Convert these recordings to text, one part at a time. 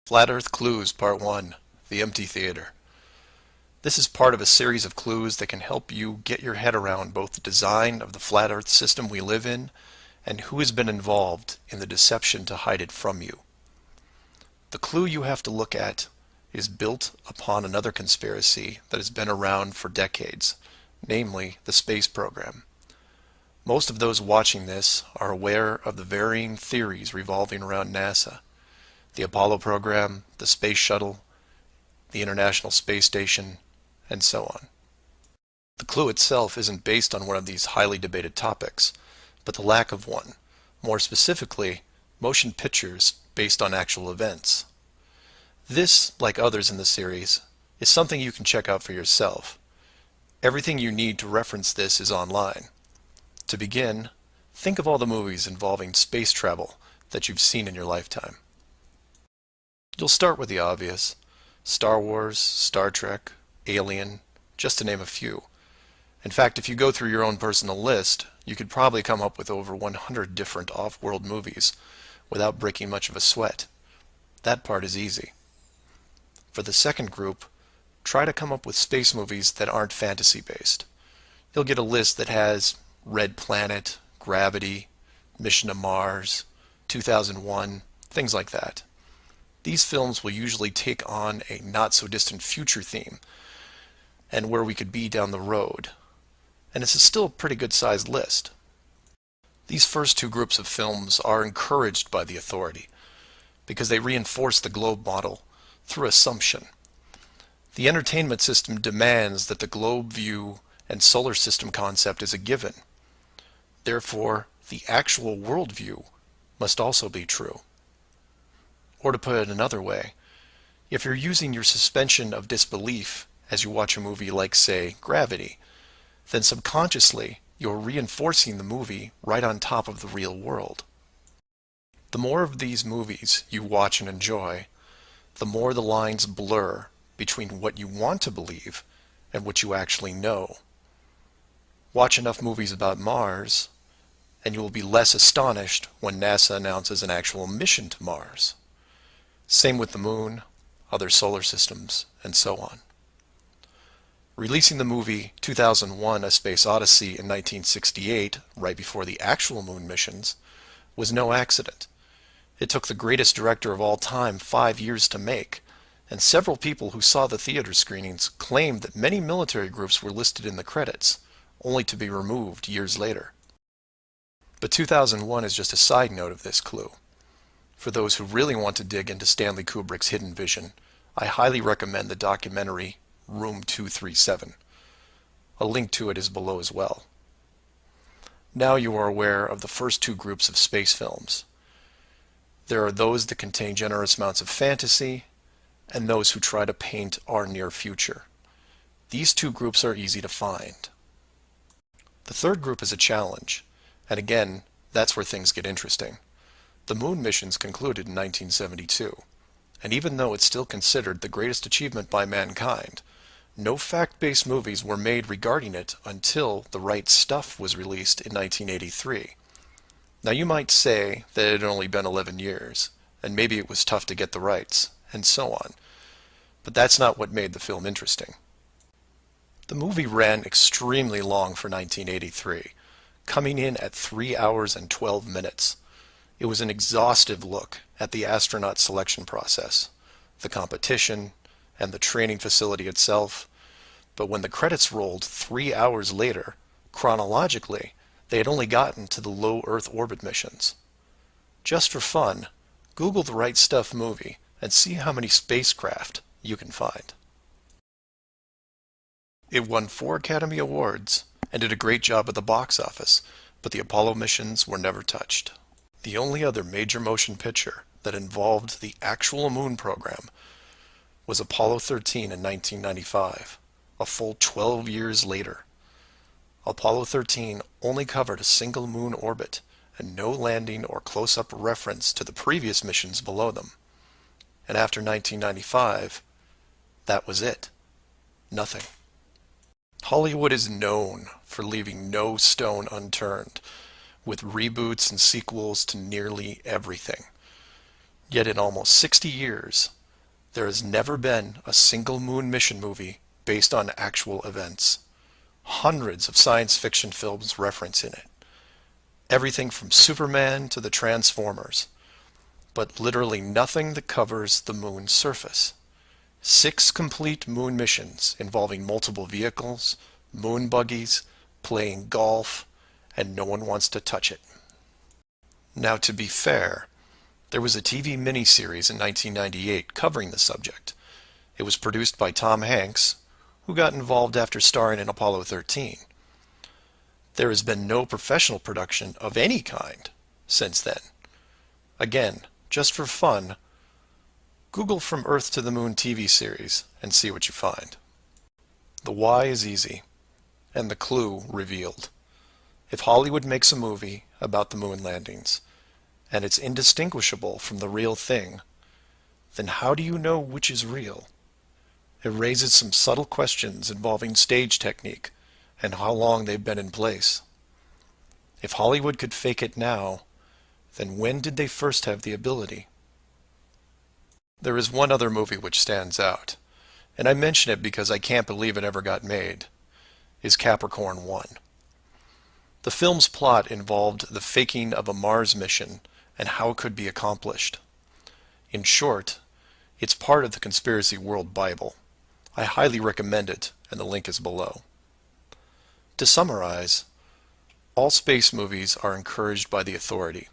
Flat Earth Clues Part 1, The Empty Theater. This is part of a series of clues that can help you get your head around both the design of the flat Earth system we live in and who has been involved in the deception to hide it from you. The clue you have to look at is built upon another conspiracy that has been around for decades, namely the space program. Most of those watching this are aware of the varying theories revolving around NASA. The Apollo program, the space shuttle, the International Space Station, and so on. The clue itself isn't based on one of these highly debated topics, but the lack of one. More specifically, motion pictures based on actual events. This, like others in the series, is something you can check out for yourself. Everything you need to reference this is online. To begin, think of all the movies involving space travel that you've seen in your lifetime. You'll start with the obvious: Star Wars, Star Trek, Alien, just to name a few. In fact, if you go through your own personal list, you could probably come up with over 100 different off-world movies without breaking much of a sweat. That part is easy. For the second group, try to come up with space movies that aren't fantasy-based. You'll get a list that has Red Planet, Gravity, Mission to Mars, 2001, things like that. These films will usually take on a not-so-distant future theme, and where we could be down the road. And it's still a pretty good-sized list. These first two groups of films are encouraged by the authority, because they reinforce the globe model through assumption. The entertainment system demands that the globe view and solar system concept is a given. Therefore, the actual worldview must also be true. Or to put it another way, if you're using your suspension of disbelief as you watch a movie like, say, Gravity, then subconsciously you're reinforcing the movie right on top of the real world. The more of these movies you watch and enjoy, the more the lines blur between what you want to believe and what you actually know. Watch enough movies about Mars, and you will be less astonished when NASA announces an actual mission to Mars. Same with the moon, other solar systems, and so on. Releasing the movie 2001: A Space Odyssey in 1968, right before the actual moon missions, was no accident. It took the greatest director of all time 5 years to make, and several people who saw the theater screenings claimed that many military groups were listed in the credits, only to be removed years later. But 2001 is just a side note of this clue. For those who really want to dig into Stanley Kubrick's hidden vision, I highly recommend the documentary Room 237. A link to it is below as well. Now you are aware of the first two groups of space films. There are those that contain generous amounts of fantasy, and those who try to paint our near future. These two groups are easy to find. The third group is a challenge, and again, that's where things get interesting. The moon missions concluded in 1972, and even though it's still considered the greatest achievement by mankind, no fact-based movies were made regarding it until The Right Stuff was released in 1983. Now you might say that it had only been 11 years, and maybe it was tough to get the rights, and so on, but that's not what made the film interesting. The movie ran extremely long for 1983, coming in at 3 hours and 12 minutes. It was an exhaustive look at the astronaut selection process, the competition, and the training facility itself. But when the credits rolled 3 hours later, chronologically, they had only gotten to the low Earth orbit missions. Just for fun, Google The Right Stuff movie and see how many spacecraft you can find. It won 4 Academy Awards and did a great job at the box office, but the Apollo missions were never touched. The only other major motion picture that involved the actual moon program was Apollo 13 in 1995, a full 12 years later. Apollo 13 only covered a single moon orbit and no landing or close-up reference to the previous missions below them. And after 1995, that was it. Nothing. Hollywood is known for leaving no stone unturned, with reboots and sequels to nearly everything. Yet in almost 60 years, there has never been a single moon mission movie based on actual events. Hundreds of science fiction films reference in it. Everything from Superman to the Transformers. But literally nothing that covers the moon's surface. 6 complete moon missions involving multiple vehicles, moon buggies, playing golf, and no one wants to touch it. Now, to be fair, there was a TV miniseries in 1998 covering the subject. It was produced by Tom Hanks, who got involved after starring in Apollo 13. There has been no professional production of any kind since then. Again, just for fun, Google From Earth to the Moon TV series and see what you find. The why is easy, and the clue revealed. If Hollywood makes a movie about the moon landings, and it's indistinguishable from the real thing, then how do you know which is real? It raises some subtle questions involving stage technique and how long they've been in place. If Hollywood could fake it now, then when did they first have the ability? There is one other movie which stands out, and I mention it because I can't believe it ever got made, is Capricorn 1. The film's plot involved the faking of a Mars mission and how it could be accomplished. In short, it's part of the Conspiracy World Bible. I highly recommend it, and the link is below. To summarize, all space movies are encouraged by the authority,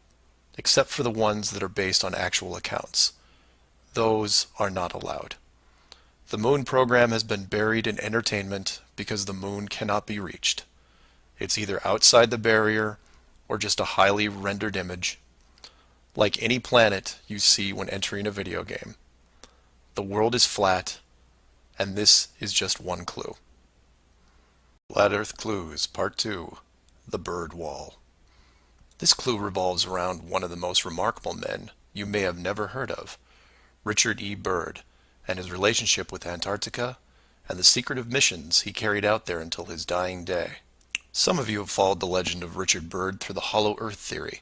except for the ones that are based on actual accounts. Those are not allowed. The moon program has been buried in entertainment because the moon cannot be reached. It's either outside the barrier or just a highly rendered image, like any planet you see when entering a video game. The world is flat, and this is just one clue. Flat Earth Clues, Part 2, The Bird Wall. This clue revolves around one of the most remarkable men you may have never heard of, Richard E. Byrd, and his relationship with Antarctica and the secretive missions he carried out there until his dying day. Some of you have followed the legend of Richard Byrd through the Hollow Earth theory.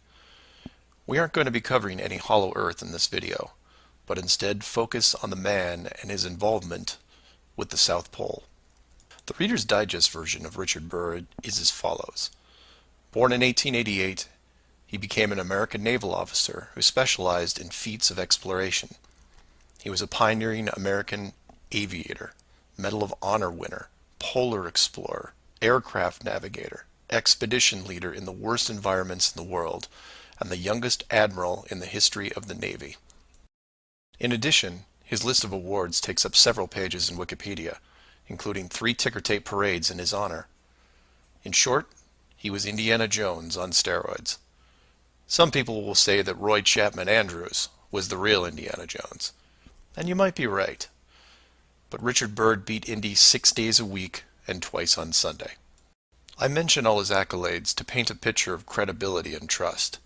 We aren't going to be covering any Hollow Earth in this video, but instead focus on the man and his involvement with the South Pole. The Reader's Digest version of Richard Byrd is as follows. Born in 1888, he became an American naval officer who specialized in feats of exploration. He was a pioneering American aviator, Medal of Honor winner, polar explorer, aircraft navigator, expedition leader in the worst environments in the world, and the youngest admiral in the history of the Navy. In addition, his list of awards takes up several pages in Wikipedia, including 3 ticker tape parades in his honor. In short, he was Indiana Jones on steroids. Some people will say that Roy Chapman Andrews was the real Indiana Jones, and you might be right. But Richard Byrd beat Indy 6 days a week and twice on Sunday. I mention all his accolades to paint a picture of credibility and trust.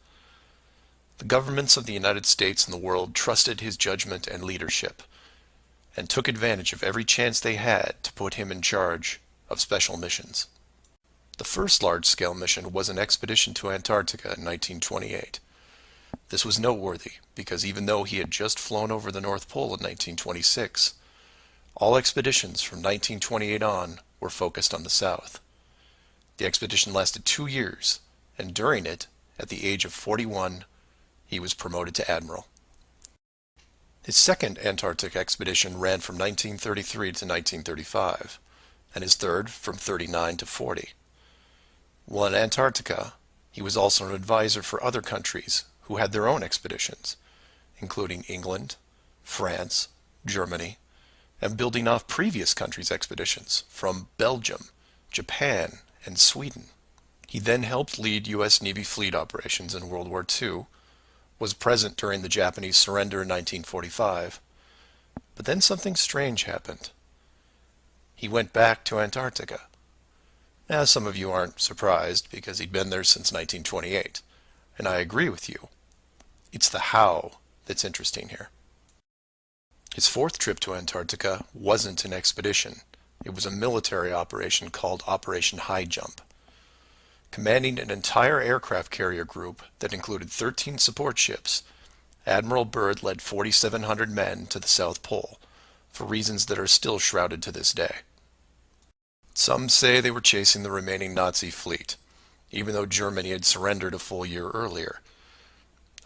The governments of the United States and the world trusted his judgment and leadership, and took advantage of every chance they had to put him in charge of special missions. The first large-scale mission was an expedition to Antarctica in 1928. This was noteworthy because even though he had just flown over the North Pole in 1926, all expeditions from 1928 on were focused on the South. The expedition lasted 2 years, and during it, at the age of 41, he was promoted to admiral. His second Antarctic expedition ran from 1933 to 1935, and his third from 39 to 40. While in Antarctica, he was also an advisor for other countries who had their own expeditions, including England, France, Germany, and building off previous countries' expeditions from Belgium, Japan, and Sweden. He then helped lead U.S. Navy fleet operations in World War II, was present during the Japanese surrender in 1945, but then something strange happened. He went back to Antarctica. Now, some of you aren't surprised because he'd been there since 1928, and I agree with you. It's the how that's interesting here. His fourth trip to Antarctica wasn't an expedition. It was a military operation called Operation High Jump. Commanding an entire aircraft carrier group that included 13 support ships, Admiral Byrd led 4,700 men to the South Pole, for reasons that are still shrouded to this day. Some say they were chasing the remaining Nazi fleet, even though Germany had surrendered a full year earlier.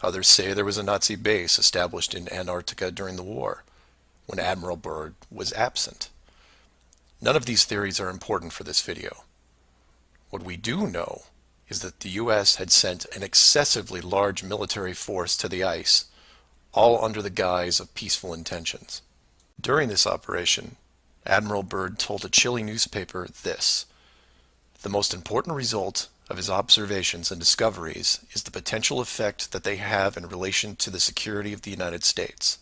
Others say there was a Nazi base established in Antarctica during the war, when Admiral Byrd was absent. None of these theories are important for this video. What we do know is that the U.S. had sent an excessively large military force to the ice, all under the guise of peaceful intentions. During this operation, Admiral Byrd told a Chile newspaper this: "The most important result of his observations and discoveries is the potential effect that they have in relation to the security of the United States.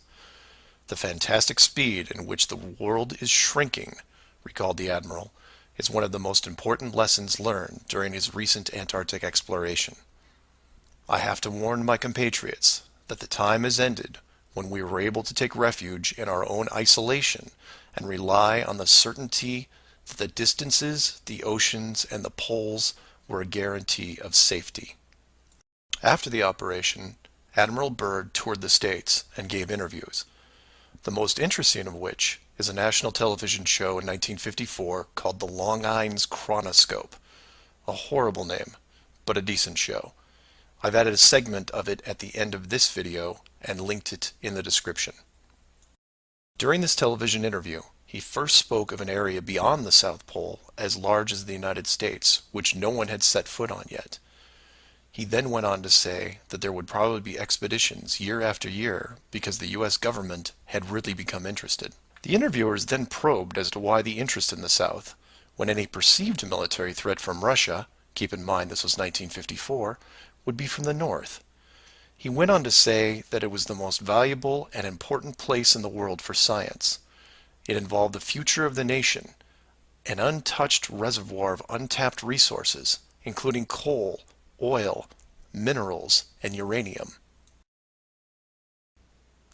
The fantastic speed in which the world is shrinking," recalled the Admiral, "is one of the most important lessons learned during his recent Antarctic exploration. I have to warn my compatriots that the time has ended when we were able to take refuge in our own isolation and rely on the certainty that the distances, the oceans, and the poles were a guarantee of safety." After the operation, Admiral Byrd toured the States and gave interviews, the most interesting of which is a national television show in 1954 called The Longines Chronoscope. A horrible name, but a decent show. I've added a segment of it at the end of this video and linked it in the description. During this television interview, he first spoke of an area beyond the South Pole as large as the United States, which no one had set foot on yet. He then went on to say that there would probably be expeditions year after year because the U.S. government had really become interested. The interviewers then probed as to why the interest in the South, when any perceived military threat from Russia, keep in mind this was 1954, would be from the North. He went on to say that it was the most valuable and important place in the world for science. It involved the future of the nation, an untouched reservoir of untapped resources, including coal, oil, minerals, and uranium.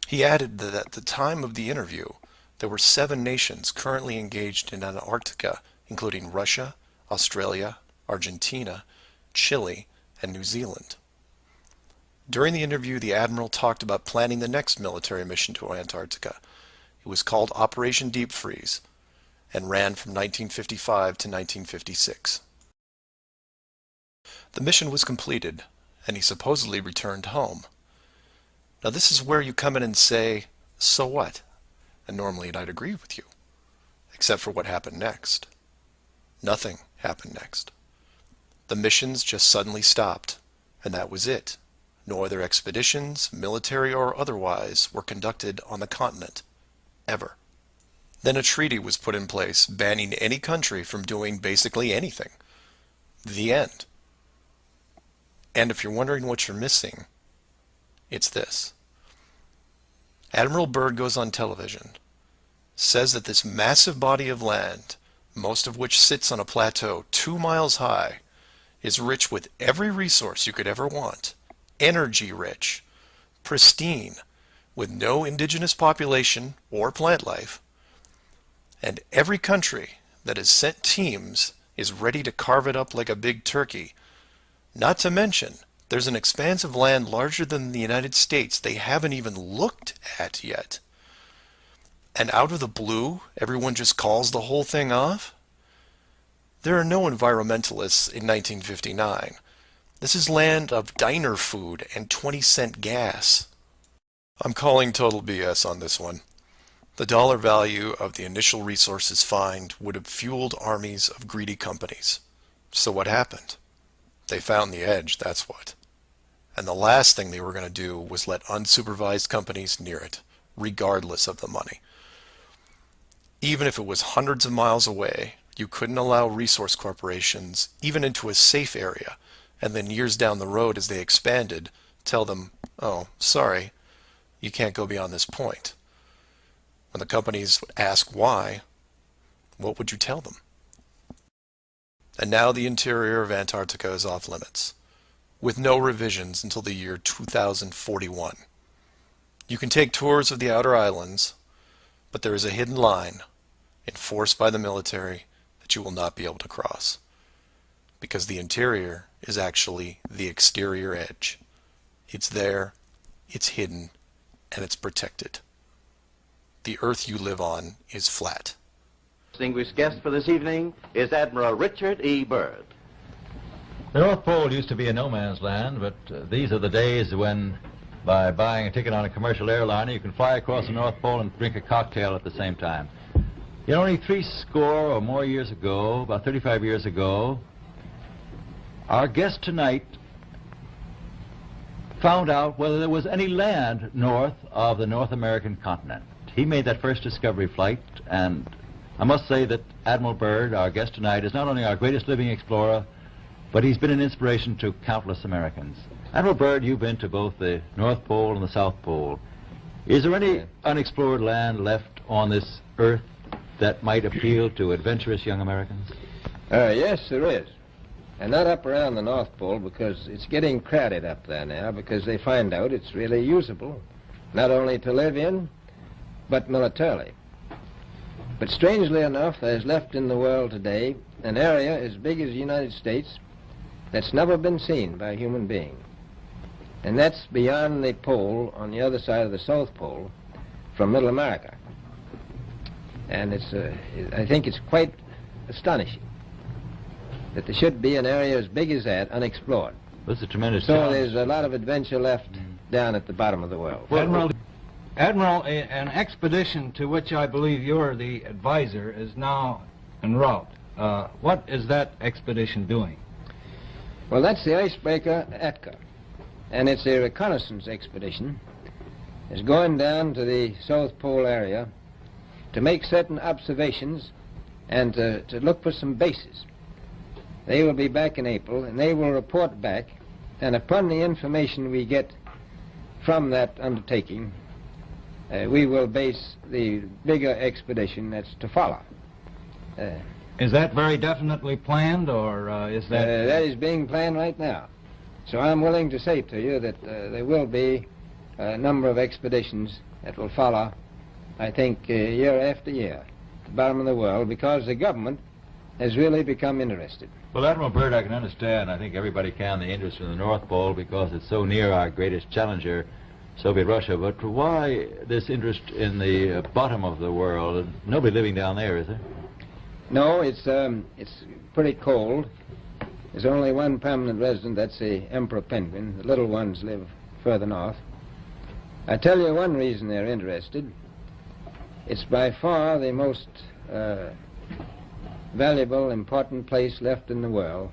He added that at the time of the interview, there were 7 nations currently engaged in Antarctica, including Russia, Australia, Argentina, Chile, and New Zealand. During the interview, the Admiral talked about planning the next military mission to Antarctica. It was called Operation Deep Freeze and ran from 1955 to 1956. The mission was completed, and he supposedly returned home. Now this is where you come in and say, so what? And normally I'd agree with you, except for what happened next. Nothing happened next. The missions just suddenly stopped, and that was it. No other expeditions, military or otherwise, were conducted on the continent, ever. Then a treaty was put in place banning any country from doing basically anything. The end. And if you're wondering what you're missing, it's this. Admiral Byrd goes on television, says that this massive body of land, most of which sits on a plateau 2 miles high, is rich with every resource you could ever want, energy rich, pristine, with no indigenous population or plant life, and every country that has sent teams is ready to carve it up like a big turkey. Not to mention, there's an expanse of land larger than the United States they haven't even looked at yet. And out of the blue, everyone just calls the whole thing off? There are no environmentalists in 1959. This is land of diner food and 20-cent gas. I'm calling total BS on this one. The dollar value of the initial resources find would have fueled armies of greedy companies. So what happened? They found the edge, that's what. And the last thing they were going to do was let unsupervised companies near it, regardless of the money. Even if it was hundreds of miles away, you couldn't allow resource corporations even into a safe area, and then years down the road as they expanded, tell them, oh, sorry, you can't go beyond this point. When the companies would ask why, what would you tell them? And now the interior of Antarctica is off limits, with no revisions until the year 2041. You can take tours of the outer islands, but there is a hidden line enforced by the military that you will not be able to cross, because the interior is actually the exterior edge. It's there, it's hidden, and it's protected. The Earth you live on is flat. Distinguished guest for this evening is Admiral Richard E. Byrd. The North Pole used to be a no man's land, but these are the days when, by buying a ticket on a commercial airliner, you can fly across the North Pole and drink a cocktail at the same time. You know, only 60 or more years ago, about 35 years ago, our guest tonight found out whether there was any land north of the North American continent. He made that first discovery flight, and I must say that Admiral Byrd, our guest tonight, is not only our greatest living explorer, but he's been an inspiration to countless Americans. Admiral Byrd, you've been to both the North Pole and the South Pole. Is there any unexplored land left on this Earth that might appeal to adventurous young Americans? Yes, there is. And not up around the North Pole, because it's getting crowded up there now, because they find out it's really usable, not only to live in, but militarily. But strangely enough, there's left in the world today an area as big as the United States that's never been seen by a human being. And that's beyond the pole on the other side of the South Pole from Middle America. And I think it's quite astonishing that there should be an area as big as that unexplored. That's a tremendous So challenge. there's a lot of adventure left down at the bottom of the world. Admiral, an expedition to which I believe you're the advisor is now en route. What is that expedition doing? Well, that's the icebreaker Atka, and it's a reconnaissance expedition. It's going down to the South Pole area to make certain observations and to look for some bases. They will be back in April, and they will report back, and upon the information we get from that undertaking, we will base the bigger expedition that's to follow. Is that very definitely planned, or is that... That is being planned right now. So I'm willing to say to you that there will be a number of expeditions that will follow, I think, year after year, at the bottom of the world, because the government has really become interested. Well, Admiral Byrd, I can understand, I think everybody can, the interest in the North Pole because it's so near our greatest challenger, Soviet Russia. But why this interest in the bottom of the world? Nobody living down there, is there? No, it's pretty cold. There's only one permanent resident, that's the emperor penguin. The little ones live further north. I tell you one reason they're interested. It's by far the most valuable, important place left in the world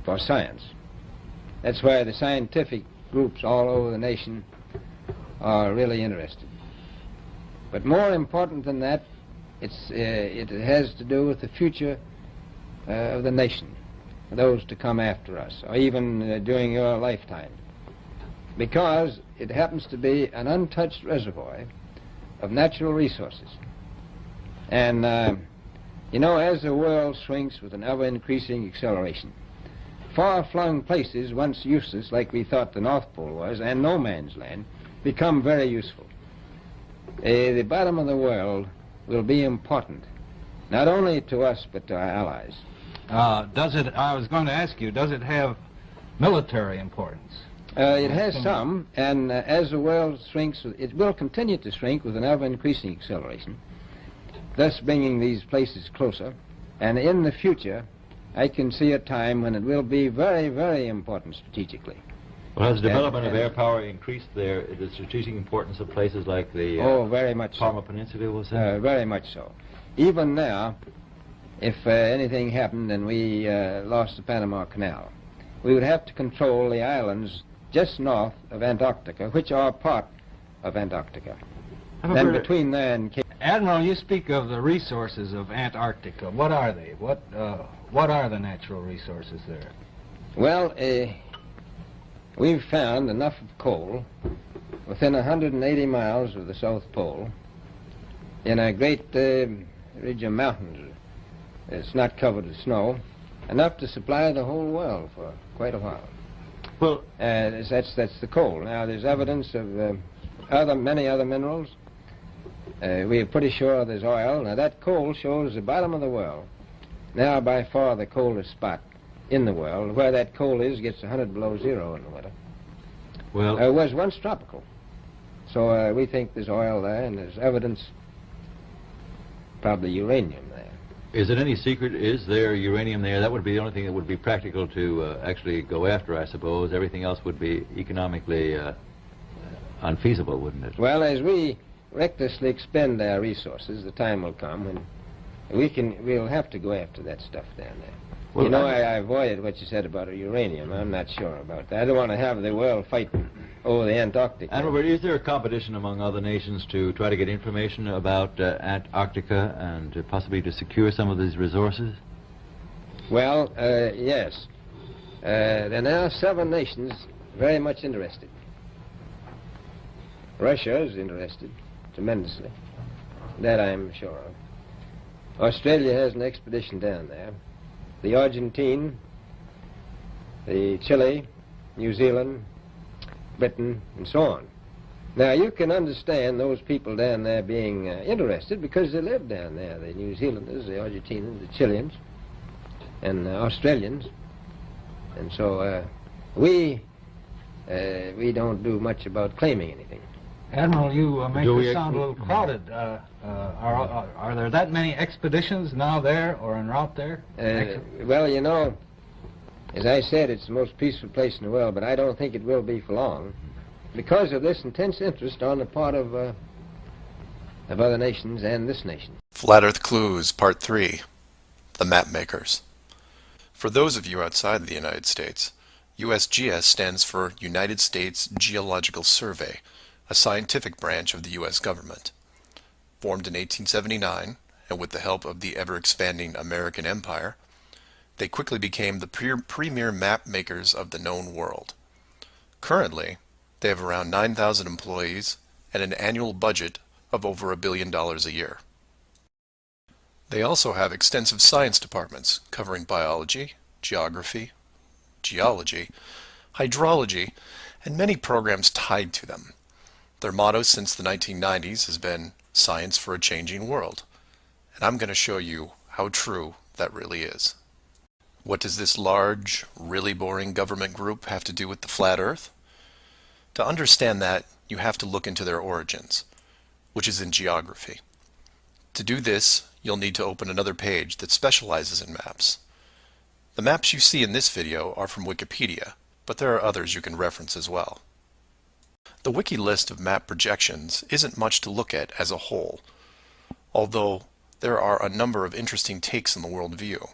for science. That's why the scientific groups all over the nation are really interested. But more important than that, it has to do with the future of the nation, those to come after us, or even during your lifetime. Because it happens to be an untouched reservoir of natural resources. And, you know, as the world shrinks with an ever-increasing acceleration, far-flung places, once useless, like we thought the North Pole was, and no man's land, become very useful. The bottom of the world will be important, not only to us, but to our allies. I was going to ask you, does it have military importance? It has some, and as the world shrinks, it will continue to shrink with an ever-increasing acceleration, thus bringing these places closer. And in the future, I can see a time when it will be very, very important strategically. Well, has the development of air power increased the strategic importance of places like the very much Palmer so. Peninsula, was that? Very much so. Even now, if anything happened and we lost the Panama Canal, we would have to control the islands just north of Antarctica, which are part of Antarctica. Then between there and Cape... Admiral, you speak of the resources of Antarctica. What are they? What are the natural resources there? Well, we've found enough of coal within 180 miles of the South Pole in a great ridge of mountains. It's not covered with snow, enough to supply the whole world for quite a while. Well, that's the coal. Now, there's evidence of many other minerals. We are pretty sure there's oil. Now, that coal shows the bottom of the world. Now, by far the coldest spot in the world. Where that coal is gets 100 below zero in the winter. Well, It was once tropical. So we think there's oil there, and there's evidence, probably uranium there. Is it any secret? Is there uranium there? That would be the only thing that would be practical to actually go after, I suppose. Everything else would be economically unfeasible, wouldn't it? Well, as we recklessly expend our resources, the time will come when we'll have to go after that stuff down there. Well, you know, I avoided what you said about uranium. I'm not sure about that. I don't want to have the world fighting over the Antarctic. And Robert, is there a competition among other nations to try to get information about Antarctica and possibly to secure some of these resources? Well, yes. There are now 7 nations very much interested. Russia is interested tremendously. That I'm sure of. Australia has an expedition down there. The Argentine, the Chile, New Zealand, Britain, and so on. Now, you can understand those people down there being interested because they live down there, the New Zealanders, the Argentinians, the Chileans, and the Australians. And so we don't do much about claiming anything. Admiral, you make this sound a little crowded. Are there that many expeditions now there or en route there? Well, you know, as I said, it's the most peaceful place in the world, but I don't think it will be for long because of this intense interest on the part of other nations and this nation. Flat Earth Clues, Part 3, The Map Makers. For those of you outside the United States, USGS stands for United States Geological Survey, a scientific branch of the U.S. government. Formed in 1879, and with the help of the ever-expanding American Empire, they quickly became the premier map makers of the known world. Currently, they have around 9,000 employees and an annual budget of over $1 billion a year. They also have extensive science departments covering biology, geography, geology, hydrology, and many programs tied to them. Their motto since the 1990s has been Science for a Changing World, and I'm going to show you how true that really is. What does this large, really boring government group have to do with the flat Earth? To understand that, you have to look into their origins, which is in geography. To do this, you'll need to open another page that specializes in maps. The maps you see in this video are from Wikipedia, but there are others you can reference as well. The wiki list of map projections isn't much to look at as a whole, although there are a number of interesting takes in the world view.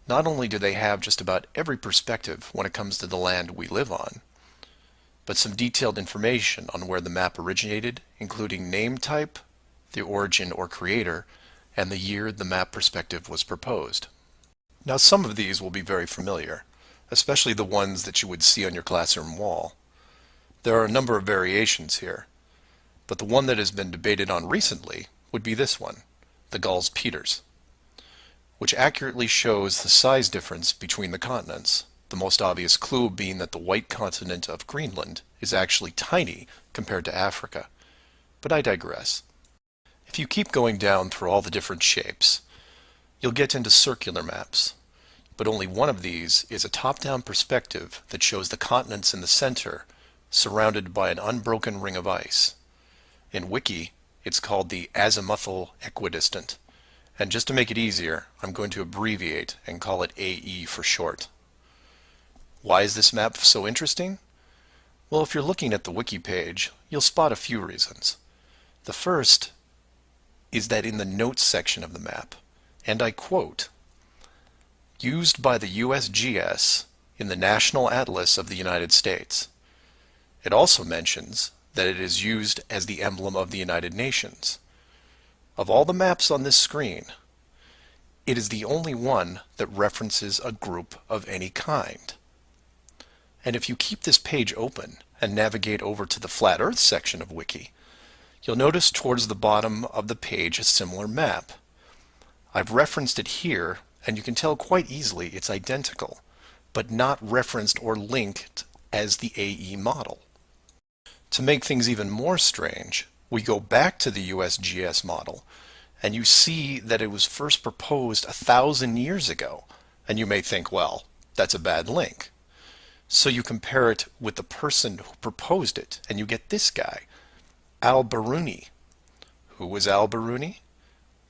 Not only do they have just about every perspective when it comes to the land we live on, but some detailed information on where the map originated, including name type, the origin or creator, and the year the map perspective was proposed. Now, some of these will be very familiar, especially the ones that you would see on your classroom wall. There are a number of variations here, but the one that has been debated on recently would be this one, the Gauls-Peters, which accurately shows the size difference between the continents, the most obvious clue being that the white continent of Greenland is actually tiny compared to Africa. But I digress. If you keep going down through all the different shapes, you'll get into circular maps, but only one of these is a top-down perspective that shows the continents in the center surrounded by an unbroken ring of ice. In Wiki, it's called the azimuthal equidistant, and just to make it easier, I'm going to abbreviate and call it AE for short. Why is this map so interesting? Well, if you're looking at the Wiki page, you'll spot a few reasons. The first is that in the notes section of the map, and I quote, "Used by the USGS in the National Atlas of the United States." It also mentions that it is used as the emblem of the United Nations. Of all the maps on this screen, it is the only one that references a group of any kind. And if you keep this page open and navigate over to the Flat Earth section of Wiki, you'll notice towards the bottom of the page a similar map. I've referenced it here, and you can tell quite easily it's identical, but not referenced or linked as the AE model. To make things even more strange, we go back to the USGS model, and you see that it was first proposed 1,000 years ago, and you may think, well, that's a bad link. So you compare it with the person who proposed it, and you get this guy. Al-Biruni. Who was Al-Biruni?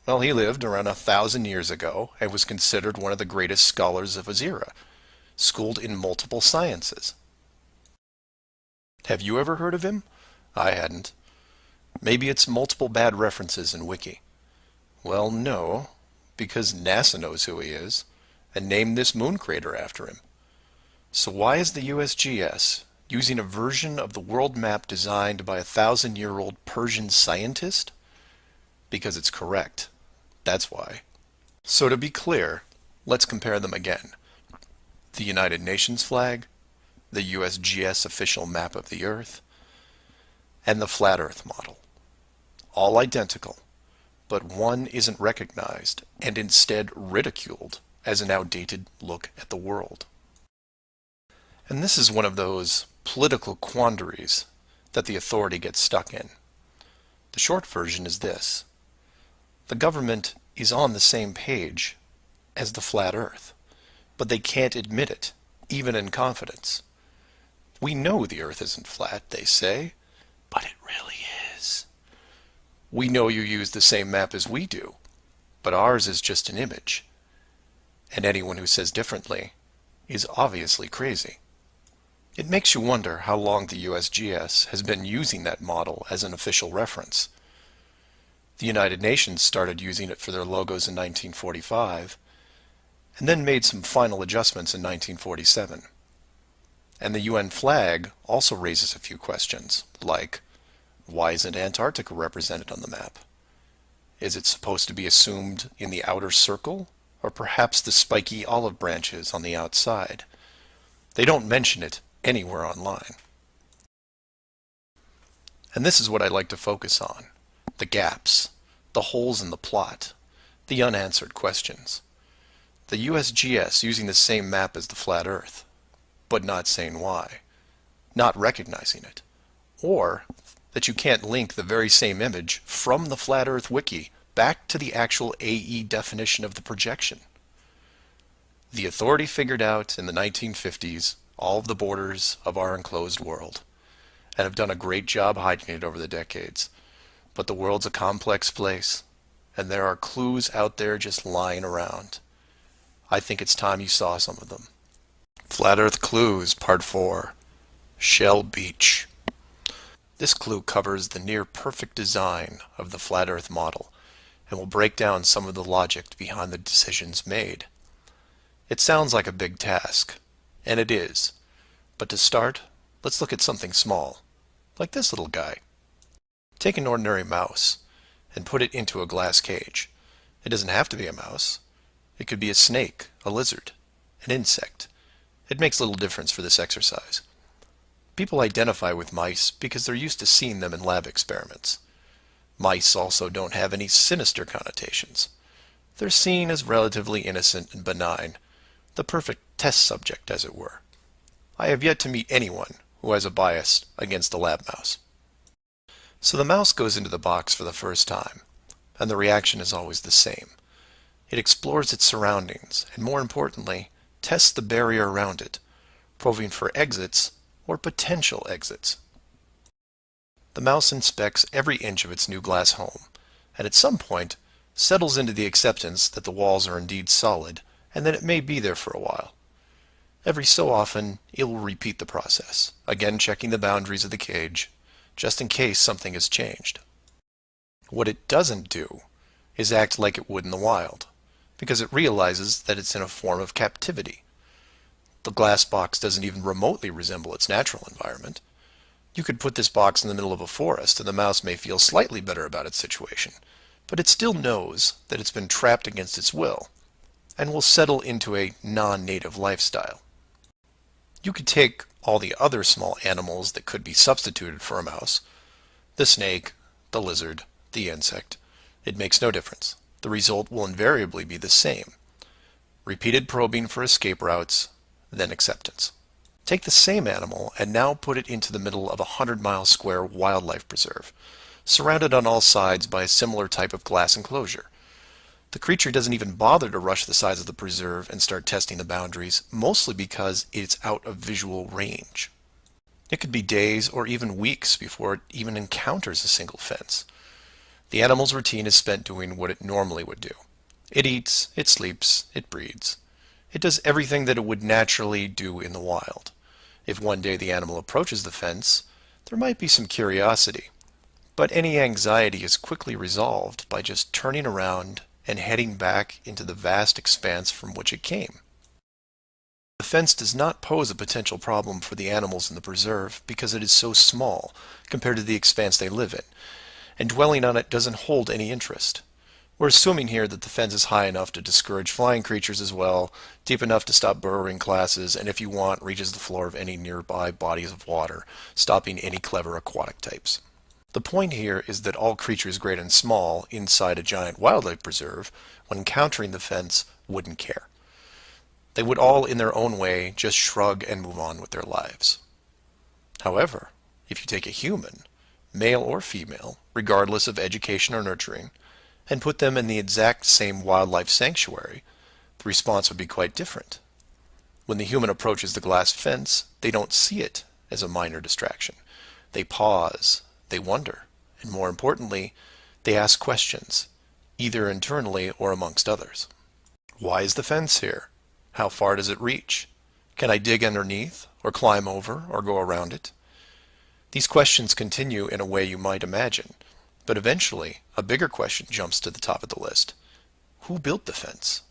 Well, he lived around 1,000 years ago and was considered one of the greatest scholars of his era, schooled in multiple sciences. Have you ever heard of him? I hadn't. Maybe it's multiple bad references in Wiki. Well, no, because NASA knows who he is and named this moon crater after him. So why is the USGS using a version of the world map designed by a 1,000-year-old Persian scientist? Because it's correct. That's why. So to be clear, let's compare them again. The United Nations flag, the USGS official map of the Earth, and the flat Earth model. All identical, but one isn't recognized and instead ridiculed as an outdated look at the world. And this is one of those political quandaries that the authority gets stuck in. The short version is this. The government is on the same page as the flat Earth, but they can't admit it, even in confidence. We know the Earth isn't flat, they say, but it really is. We know you use the same map as we do, but ours is just an image. And anyone who says differently is obviously crazy. It makes you wonder how long the USGS has been using that model as an official reference. The United Nations started using it for their logos in 1945, and then made some final adjustments in 1947. And the UN flag also raises a few questions, like, why isn't Antarctica represented on the map? Is it supposed to be assumed in the outer circle, or perhaps the spiky olive branches on the outside? They don't mention it anywhere online. And this is what I like to focus on. The gaps, the holes in the plot, the unanswered questions. The USGS using the same map as the flat Earth, but not saying why, not recognizing it, or that you can't link the very same image from the Flat Earth Wiki back to the actual AE definition of the projection. The authority figured out in the 1950s all of the borders of our enclosed world, and have done a great job hiding it over the decades. But the world's a complex place, and there are clues out there just lying around. I think it's time you saw some of them. Flat Earth Clues, Part 4, Shell Beach. This clue covers the near-perfect design of the Flat Earth model, and will break down some of the logic behind the decisions made. It sounds like a big task, and it is. But to start, let's look at something small, like this little guy. Take an ordinary mouse and put it into a glass cage. It doesn't have to be a mouse. It could be a snake, a lizard, an insect. It makes little difference for this exercise. People identify with mice because they're used to seeing them in lab experiments. Mice also don't have any sinister connotations. They're seen as relatively innocent and benign, the perfect test subject, as it were. I have yet to meet anyone who has a bias against the lab mouse. So the mouse goes into the box for the first time, and the reaction is always the same. It explores its surroundings, and more importantly, tests the barrier around it, probing for exits or potential exits. The mouse inspects every inch of its new glass home, and at some point settles into the acceptance that the walls are indeed solid, and that it may be there for a while. Every so often, it will repeat the process, again checking the boundaries of the cage, just in case something has changed. What it doesn't do is act like it would in the wild, because it realizes that it's in a form of captivity. The glass box doesn't even remotely resemble its natural environment. You could put this box in the middle of a forest and the mouse may feel slightly better about its situation, but it still knows that it's been trapped against its will, and will settle into a non-native lifestyle. You could take all the other small animals that could be substituted for a mouse, the snake, the lizard, the insect. It makes no difference. The result will invariably be the same. Repeated probing for escape routes, then acceptance. Take the same animal and now put it into the middle of a 100-mile square wildlife preserve, surrounded on all sides by a similar type of glass enclosure. The creature doesn't even bother to rush the size of the preserve and start testing the boundaries, mostly because it's out of visual range. It could be days or even weeks before it even encounters a single fence. The animal's routine is spent doing what it normally would do. It eats, it sleeps, it breeds. It does everything that it would naturally do in the wild. If one day the animal approaches the fence, there might be some curiosity, but any anxiety is quickly resolved by just turning around and heading back into the vast expanse from which it came. The fence does not pose a potential problem for the animals in the preserve because it is so small compared to the expanse they live in, and dwelling on it doesn't hold any interest. We're assuming here that the fence is high enough to discourage flying creatures as well, deep enough to stop burrowing classes, and if you want, reaches the floor of any nearby bodies of water, stopping any clever aquatic types. The point here is that all creatures great and small inside a giant wildlife preserve, when encountering the fence, wouldn't care. They would all, in their own way, just shrug and move on with their lives. However, if you take a human, male or female, regardless of education or nurturing, and put them in the exact same wildlife sanctuary, the response would be quite different. When the human approaches the glass fence, they don't see it as a minor distraction. They pause, they wonder, and more importantly, they ask questions, either internally or amongst others. Why is the fence here? How far does it reach? Can I dig underneath, or climb over, or go around it? These questions continue in a way you might imagine, but eventually a bigger question jumps to the top of the list. Who built the fence?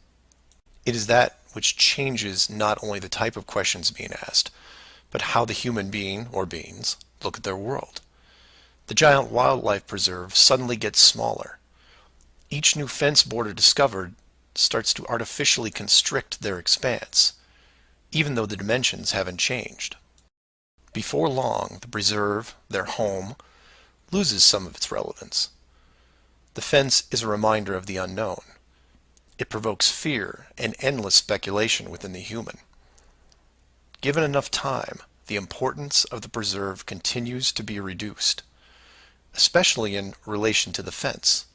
It is that which changes not only the type of questions being asked, but how the human being, or beings, look at their world. The giant wildlife preserve suddenly gets smaller. Each new fence border discovered starts to artificially constrict their expanse, even though the dimensions haven't changed. Before long, the preserve, their home, loses some of its relevance. The fence is a reminder of the unknown. It provokes fear and endless speculation within the human. Given enough time, the importance of the preserve continues to be reduced, especially in relation to the fence.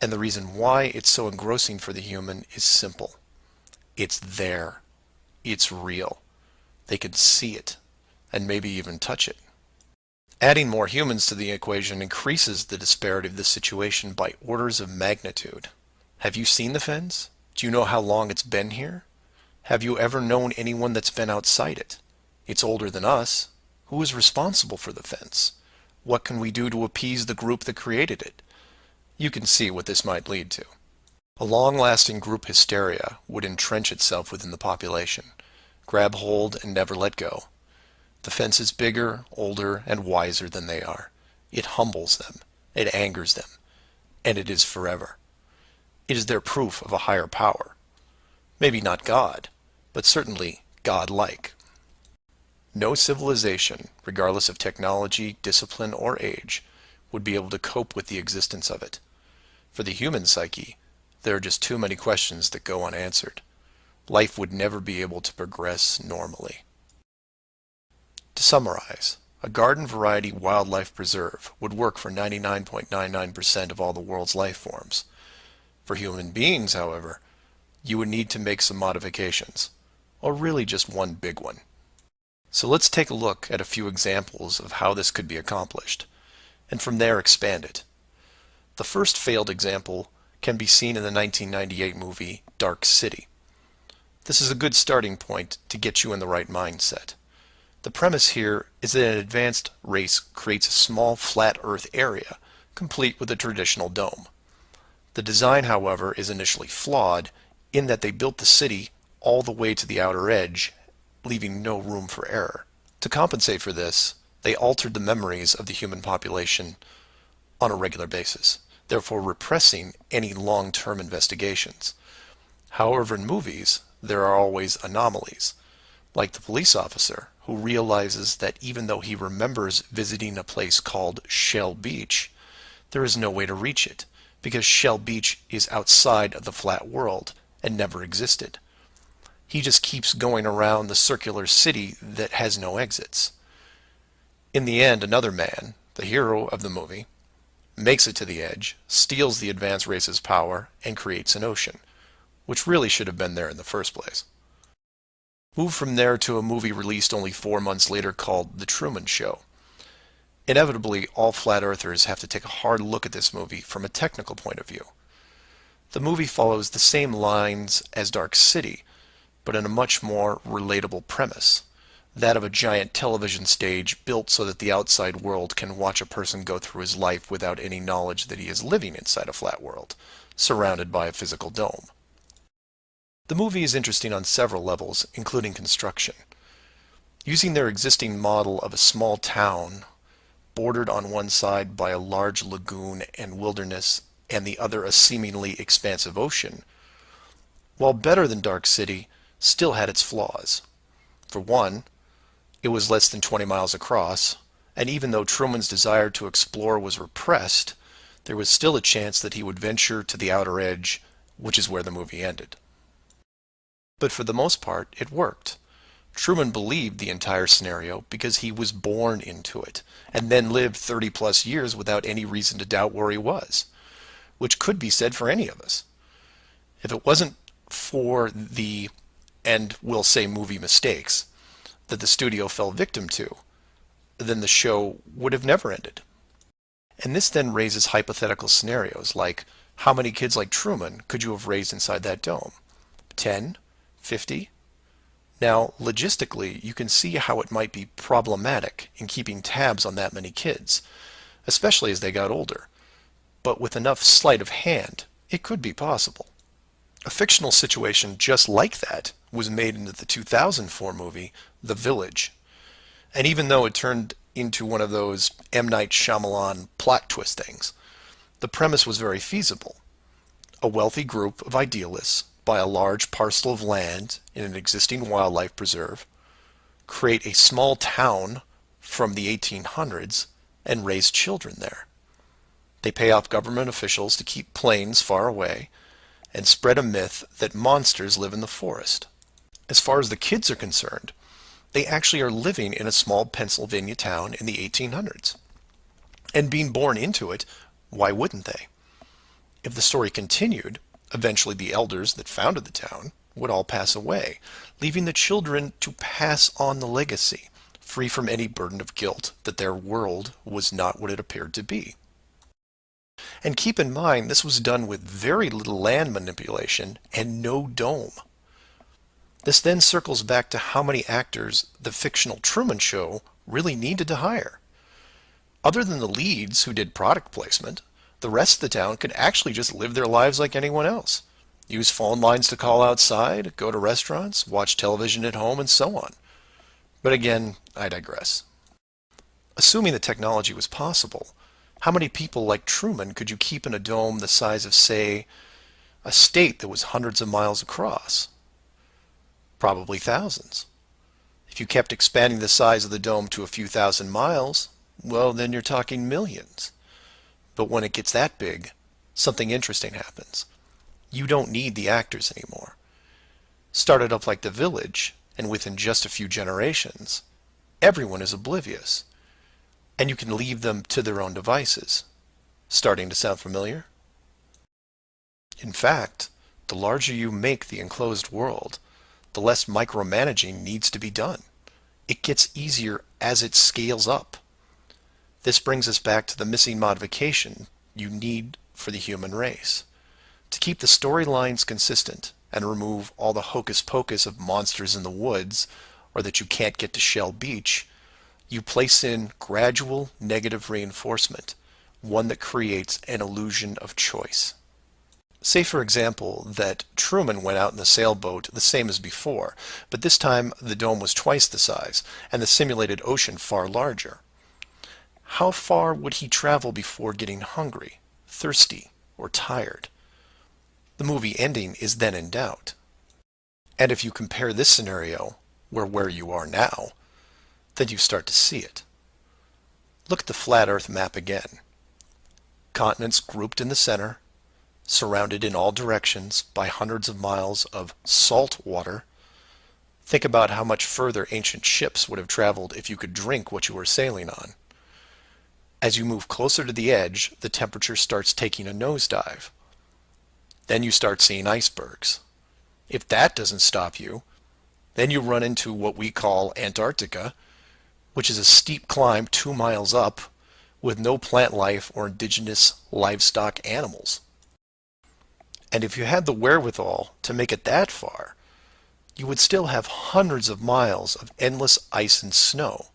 And the reason why it's so engrossing for the human is simple. It's there. It's real. They can see it, and maybe even touch it. Adding more humans to the equation increases the disparity of this situation by orders of magnitude. Have you seen the fence? Do you know how long it's been here? Have you ever known anyone that's been outside it? It's older than us. Who is responsible for the fence? What can we do to appease the group that created it? You can see what this might lead to. A long-lasting group hysteria would entrench itself within the population, grab hold and never let go. The fence is bigger, older, and wiser than they are. It humbles them, it angers them, and it is forever. It is their proof of a higher power. Maybe not God, but certainly God-like. No civilization, regardless of technology, discipline, or age, would be able to cope with the existence of it. For the human psyche, there are just too many questions that go unanswered. Life would never be able to progress normally. To summarize, a garden variety wildlife preserve would work for 99.99% of all the world's life forms. For human beings, however, you would need to make some modifications, or really just one big one. So let's take a look at a few examples of how this could be accomplished, and from there expand it. The first failed example can be seen in the 1998 movie Dark City. This is a good starting point to get you in the right mindset. The premise here is that an advanced race creates a small flat earth area, complete with a traditional dome. The design, however, is initially flawed in that they built the city all the way to the outer edge, leaving no room for error. To compensate for this, they altered the memories of the human population on a regular basis, therefore repressing any long-term investigations. However, in movies, there are always anomalies, like the police officer who realizes that even though he remembers visiting a place called Shell Beach, there is no way to reach it, because Shell Beach is outside of the flat world and never existed. He just keeps going around the circular city that has no exits. In the end, another man, the hero of the movie, makes it to the edge, steals the advanced race's power, and creates an ocean, which really should have been there in the first place. Move from there to a movie released only 4 months later called The Truman Show. Inevitably, all flat earthers have to take a hard look at this movie from a technical point of view. The movie follows the same lines as Dark City, but in a much more relatable premise, that of a giant television stage built so that the outside world can watch a person go through his life without any knowledge that he is living inside a flat world, surrounded by a physical dome. The movie is interesting on several levels, including construction. Using their existing model of a small town, bordered on one side by a large lagoon and wilderness, and the other a seemingly expansive ocean, while better than Dark City, still had its flaws. For one, it was less than 20 miles across, and even though Truman's desire to explore was repressed, there was still a chance that he would venture to the outer edge, which is where the movie ended. But for the most part, it worked. Truman believed the entire scenario because he was born into it, and then lived 30 plus years without any reason to doubt where he was, which could be said for any of us. If it wasn't for the, and we'll say movie mistakes, that the studio fell victim to, then the show would have never ended. And this then raises hypothetical scenarios like, how many kids like Truman could you have raised inside that dome? 10? 50? Now, logistically, you can see how it might be problematic in keeping tabs on that many kids, especially as they got older. But with enough sleight of hand, it could be possible. A fictional situation just like that was made into the 2004 movie, The Village. And even though it turned into one of those M. Night Shyamalan plot twist things, the premise was very feasible. A wealthy group of idealists buy a large parcel of land in an existing wildlife preserve, create a small town from the 1800s, and raise children there. They pay off government officials to keep planes far away and spread a myth that monsters live in the forest. As far as the kids are concerned, they actually are living in a small Pennsylvania town in the 1800s. And being born into it, why wouldn't they? If the story continued, eventually the elders that founded the town would all pass away, leaving the children to pass on the legacy, free from any burden of guilt that their world was not what it appeared to be. And keep in mind, this was done with very little land manipulation and no dome. This then circles back to how many actors the fictional Truman Show really needed to hire. Other than the leads who did product placement, the rest of the town could actually just live their lives like anyone else. Use phone lines to call outside, go to restaurants, watch television at home, and so on. But again, I digress. Assuming the technology was possible, how many people like Truman could you keep in a dome the size of, say, a state that was hundreds of miles across? Probably thousands. If you kept expanding the size of the dome to a few thousand miles, well, then you're talking millions. But when it gets that big, something interesting happens. You don't need the actors anymore. Start it up like The Village, and within just a few generations, everyone is oblivious. And you can leave them to their own devices. Starting to sound familiar? In fact, the larger you make the enclosed world, the less micromanaging needs to be done. It gets easier as it scales up. This brings us back to the missing modification you need for the human race. To keep the storylines consistent and remove all the hocus pocus of monsters in the woods or that you can't get to Shell Beach, you place in gradual negative reinforcement, one that creates an illusion of choice. Say, for example, that Truman went out in the sailboat the same as before, but this time the dome was twice the size and the simulated ocean far larger. How far would he travel before getting hungry, thirsty, or tired? The movie ending is then in doubt. And if you compare this scenario where you are now, then you start to see it. Look at the flat Earth map again. Continents grouped in the center, surrounded in all directions by hundreds of miles of salt water. Think about how much further ancient ships would have traveled if you could drink what you were sailing on. As you move closer to the edge, the temperature starts taking a nosedive. Then you start seeing icebergs. If that doesn't stop you, Then you run into what we call Antarctica, which is a steep climb 2 miles up with no plant life or indigenous livestock animals. And if you had the wherewithal to make it that far, you would still have hundreds of miles of endless ice and snow.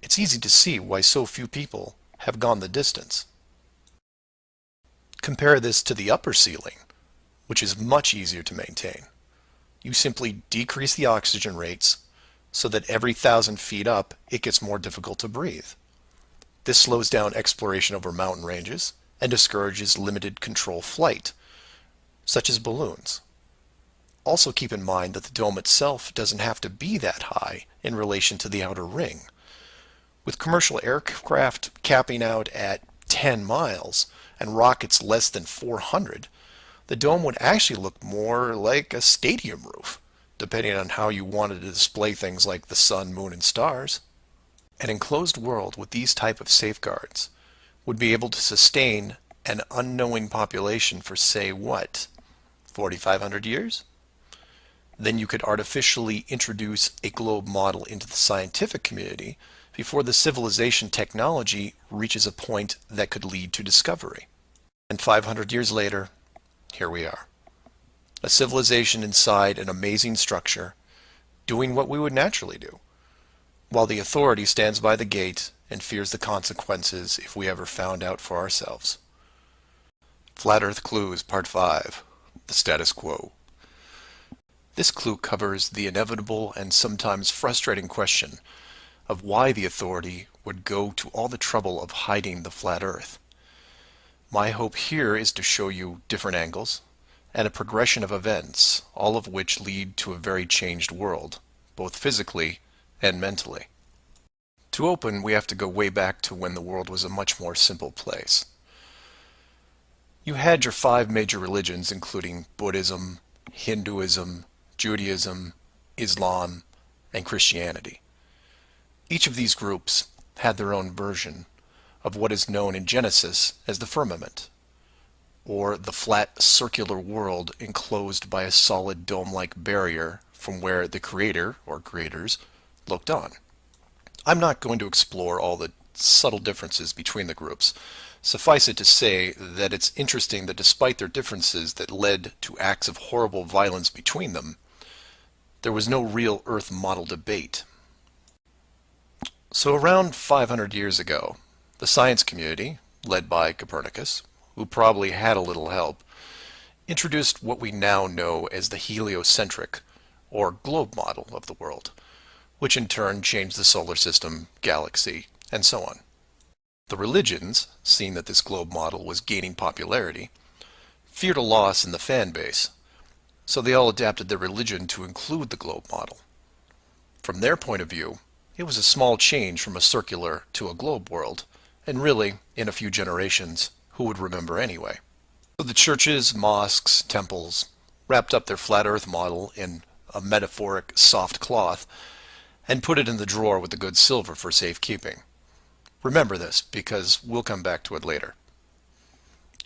It's easy to see why so few people have gone the distance. Compare this to the upper ceiling, which is much easier to maintain. You simply decrease the oxygen rates so that every 1,000 feet up it gets more difficult to breathe. This slows down exploration over mountain ranges and discourages limited control flight, such as balloons. Also keep in mind that the dome itself doesn't have to be that high in relation to the outer ring. With commercial aircraft capping out at 10 miles and rockets less than 400, the dome would actually look more like a stadium roof, depending on how you wanted to display things like the sun, moon, and stars. An enclosed world with these type of safeguards would be able to sustain an unknowing population for, say, what, 4,500 years? Then you could artificially introduce a globe model into the scientific community before the civilization technology reaches a point that could lead to discovery. And 500 years later, here we are. A civilization inside an amazing structure, doing what we would naturally do, while the authority stands by the gate and fears the consequences if we ever found out for ourselves. Flat Earth Clues, Part 5, The Status Quo. This clue covers the inevitable and sometimes frustrating question of why the authority would go to all the trouble of hiding the flat Earth. My hope here is to show you different angles and a progression of events, all of which lead to a very changed world, both physically and mentally. To open, we have to go way back to when the world was a much more simple place. You had your 5 major religions, including Buddhism, Hinduism, Judaism, Islam, and Christianity. Each of these groups had their own version of what is known in Genesis as the firmament, or the flat circular world enclosed by a solid dome-like barrier from where the creator, or creators, looked on. I'm not going to explore all the subtle differences between the groups. Suffice it to say that it's interesting that despite their differences that led to acts of horrible violence between them, there was no real Earth model debate. So around 500 years ago, the science community, led by Copernicus, who probably had a little help, introduced what we now know as the heliocentric, or globe model of the world, which in turn changed the solar system, galaxy, and so on. The religions, seeing that this globe model was gaining popularity, feared a loss in the fan base, so they all adapted their religion to include the globe model. From their point of view, it was a small change from a circular to a globe world, and really, in a few generations, who would remember anyway? So the churches, mosques, temples wrapped up their flat earth model in a metaphoric soft cloth and put it in the drawer with the good silver for safekeeping. Remember this, because we'll come back to it later.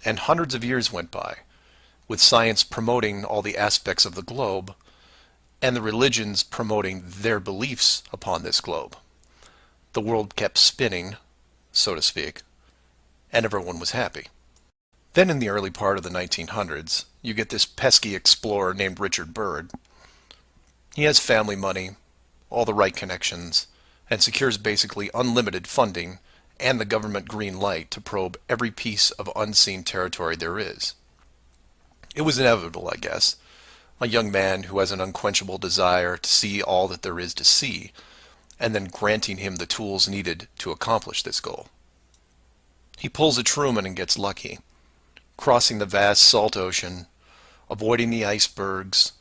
And hundreds of years went by, with science promoting all the aspects of the globe, and the religions promoting their beliefs upon this globe. The world kept spinning, so to speak, and everyone was happy. Then in the early part of the 1900s, you get this pesky explorer named Richard Byrd. He has family money, all the right connections, and secures basically unlimited funding and the government green light to probe every piece of unseen territory there is. It was inevitable, I guess. A young man who has an unquenchable desire to see all that there is to see, and then granting him the tools needed to accomplish this goal. He pulls a Truman and gets lucky, crossing the vast salt ocean, avoiding the icebergs,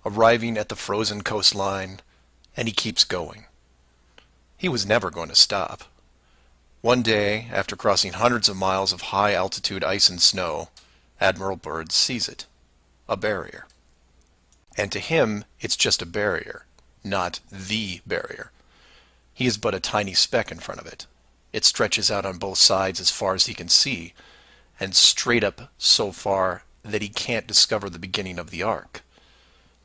arriving at the frozen coastline, and he keeps going. He was never going to stop. One day, after crossing hundreds of miles of high-altitude ice and snow, Admiral Byrd sees it, a barrier. And to him, it's just a barrier, not the barrier. He is but a tiny speck in front of it. It stretches out on both sides as far as he can see, and straight up so far that he can't discover the beginning of the arc.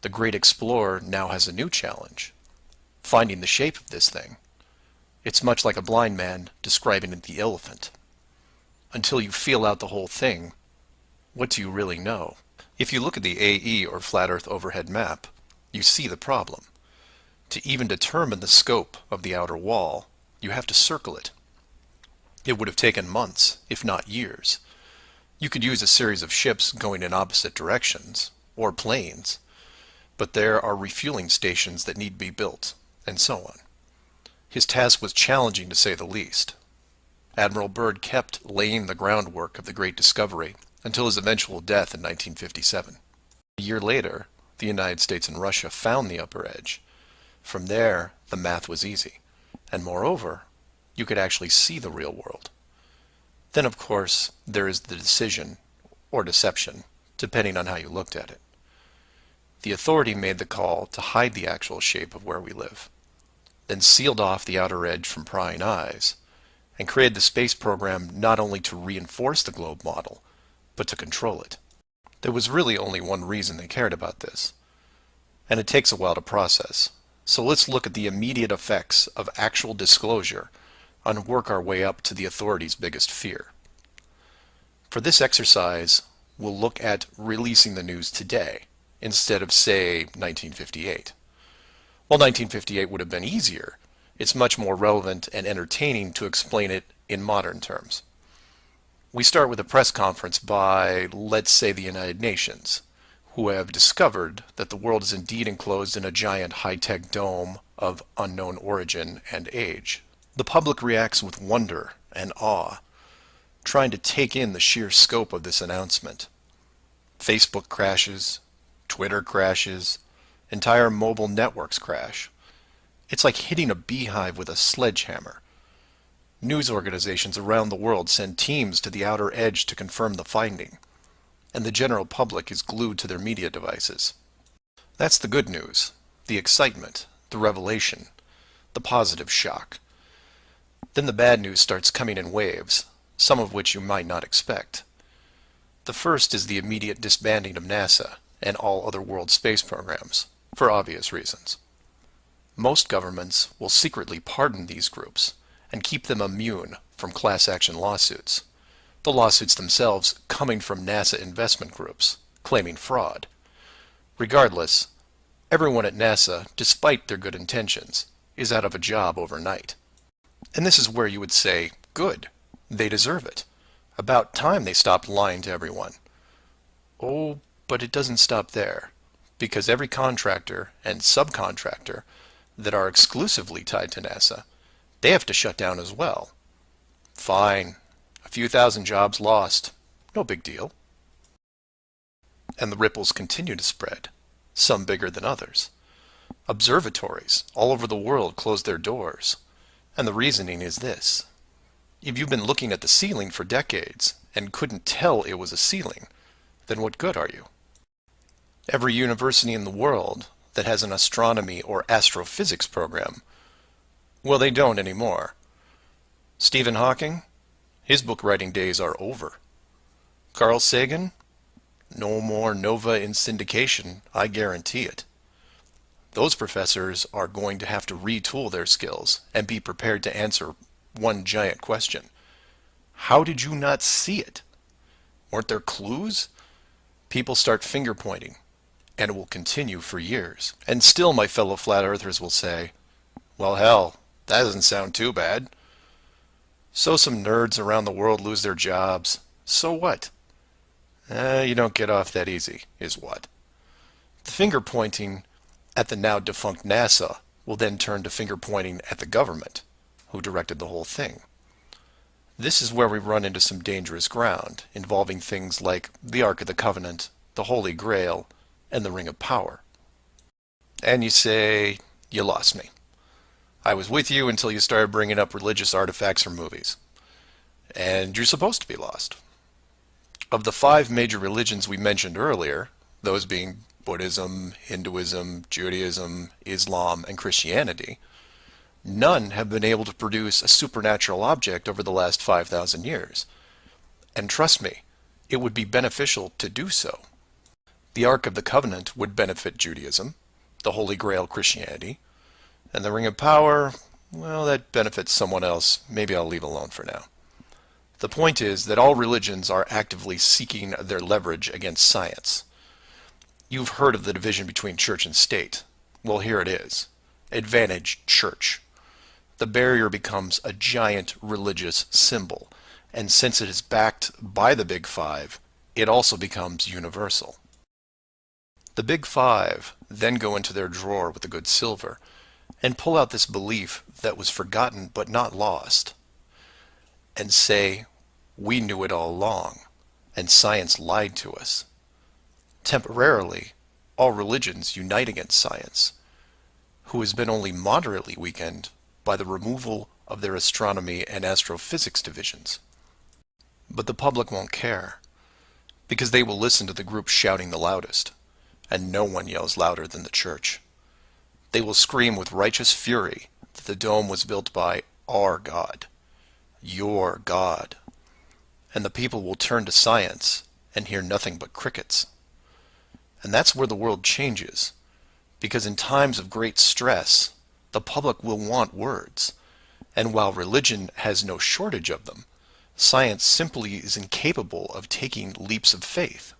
The great explorer now has a new challenge, finding the shape of this thing. It's much like a blind man describing the elephant. Until you feel out the whole thing, what do you really know? If you look at the AE, or Flat Earth Overhead Map, you see the problem. To even determine the scope of the outer wall, you have to circle it. It would have taken months, if not years. You could use a series of ships going in opposite directions, or planes, but there are refueling stations that need to be built, and so on. His task was challenging to say the least. Admiral Byrd kept laying the groundwork of the great discovery until his eventual death in 1957. A year later, the United States and Russia found the upper edge. From there, the math was easy, and moreover, you could actually see the real world. Then, of course, there is the decision, or deception, depending on how you looked at it. The authority made the call to hide the actual shape of where we live, then sealed off the outer edge from prying eyes, and created the space program not only to reinforce the globe model, but to control it. There was really only one reason they cared about this, and it takes a while to process. So let's look at the immediate effects of actual disclosure and work our way up to the authorities' biggest fear. For this exercise, we'll look at releasing the news today, instead of, say, 1958. While 1958 would have been easier, it's much more relevant and entertaining to explain it in modern terms. We start with a press conference by, let's say, the United Nations, who have discovered that the world is indeed enclosed in a giant high-tech dome of unknown origin and age. The public reacts with wonder and awe, trying to take in the sheer scope of this announcement. Facebook crashes, Twitter crashes, entire mobile networks crash. It's like hitting a beehive with a sledgehammer. News organizations around the world send teams to the outer edge to confirm the finding, and the general public is glued to their media devices. That's the good news, the excitement, the revelation, the positive shock. Then the bad news starts coming in waves, some of which you might not expect. The first is the immediate disbanding of NASA and all other world space programs, for obvious reasons. Most governments will secretly pardon these groups and keep them immune from class action lawsuits, the lawsuits themselves coming from NASA investment groups, claiming fraud. Regardless, everyone at NASA, despite their good intentions, is out of a job overnight. And this is where you would say, good, they deserve it. About time they stopped lying to everyone. Oh, but it doesn't stop there, because every contractor and subcontractor that are exclusively tied to NASA, they have to shut down as well. Fine, a few thousand jobs lost, no big deal. And the ripples continue to spread, some bigger than others. Observatories all over the world close their doors, and the reasoning is this. If you've been looking at the ceiling for decades and couldn't tell it was a ceiling, then what good are you? Every university in the world that has an astronomy or astrophysics program, well, they don't anymore. Stephen Hawking, his book writing days are over. Carl Sagan, no more nova in syndication, I guarantee it. Those professors are going to have to retool their skills and be prepared to answer one giant question. How did you not see it? Weren't there clues? People start finger pointing, and it will continue for years. And still my fellow flat earthers will say, well, hell, that doesn't sound too bad. So some nerds around the world lose their jobs. So what? You don't get off that easy, is what. The finger pointing at the now defunct NASA will then turn to finger pointing at the government, who directed the whole thing. This is where we run into some dangerous ground, involving things like the Ark of the Covenant, the Holy Grail, and the Ring of Power. And you say, you lost me. I was with you until you started bringing up religious artifacts from movies. And you're supposed to be lost. Of the 5 major religions we mentioned earlier, those being Buddhism, Hinduism, Judaism, Islam, and Christianity, none have been able to produce a supernatural object over the last 5,000 years. And trust me, it would be beneficial to do so. The Ark of the Covenant would benefit Judaism, the Holy Grail Christianity, and the Ring of Power, well, that benefits someone else. Maybe I'll leave alone for now. The point is that all religions are actively seeking their leverage against science. You've heard of the division between church and state. Well, here it is. Advantage church. The barrier becomes a giant religious symbol, and since it is backed by the Big Five, it also becomes universal. The Big Five then go into their drawer with the good silver and pull out this belief that was forgotten but not lost, and say, we knew it all along, and science lied to us. Temporarily, all religions unite against science, who has been only moderately weakened by the removal of their astronomy and astrophysics divisions. But the public won't care, because they will listen to the group shouting the loudest, and no one yells louder than the church. They will scream with righteous fury that the dome was built by our God, your God, and the people will turn to science and hear nothing but crickets. And that's where the world changes, because in times of great stress, the public will want words, and while religion has no shortage of them, science simply is incapable of taking leaps of faith.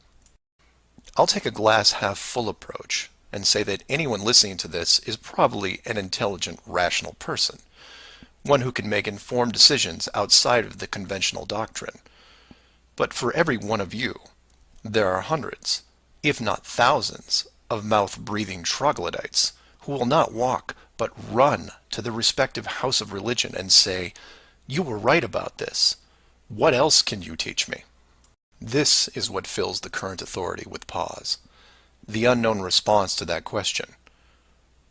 I'll take a glass half full approach and say that anyone listening to this is probably an intelligent, rational person, one who can make informed decisions outside of the conventional doctrine. But for every one of you, there are hundreds, if not thousands, of mouth-breathing troglodytes who will not walk but run to the respective house of religion and say, you were right about this. What else can you teach me? This is what fills the current authority with pause. The unknown response to that question.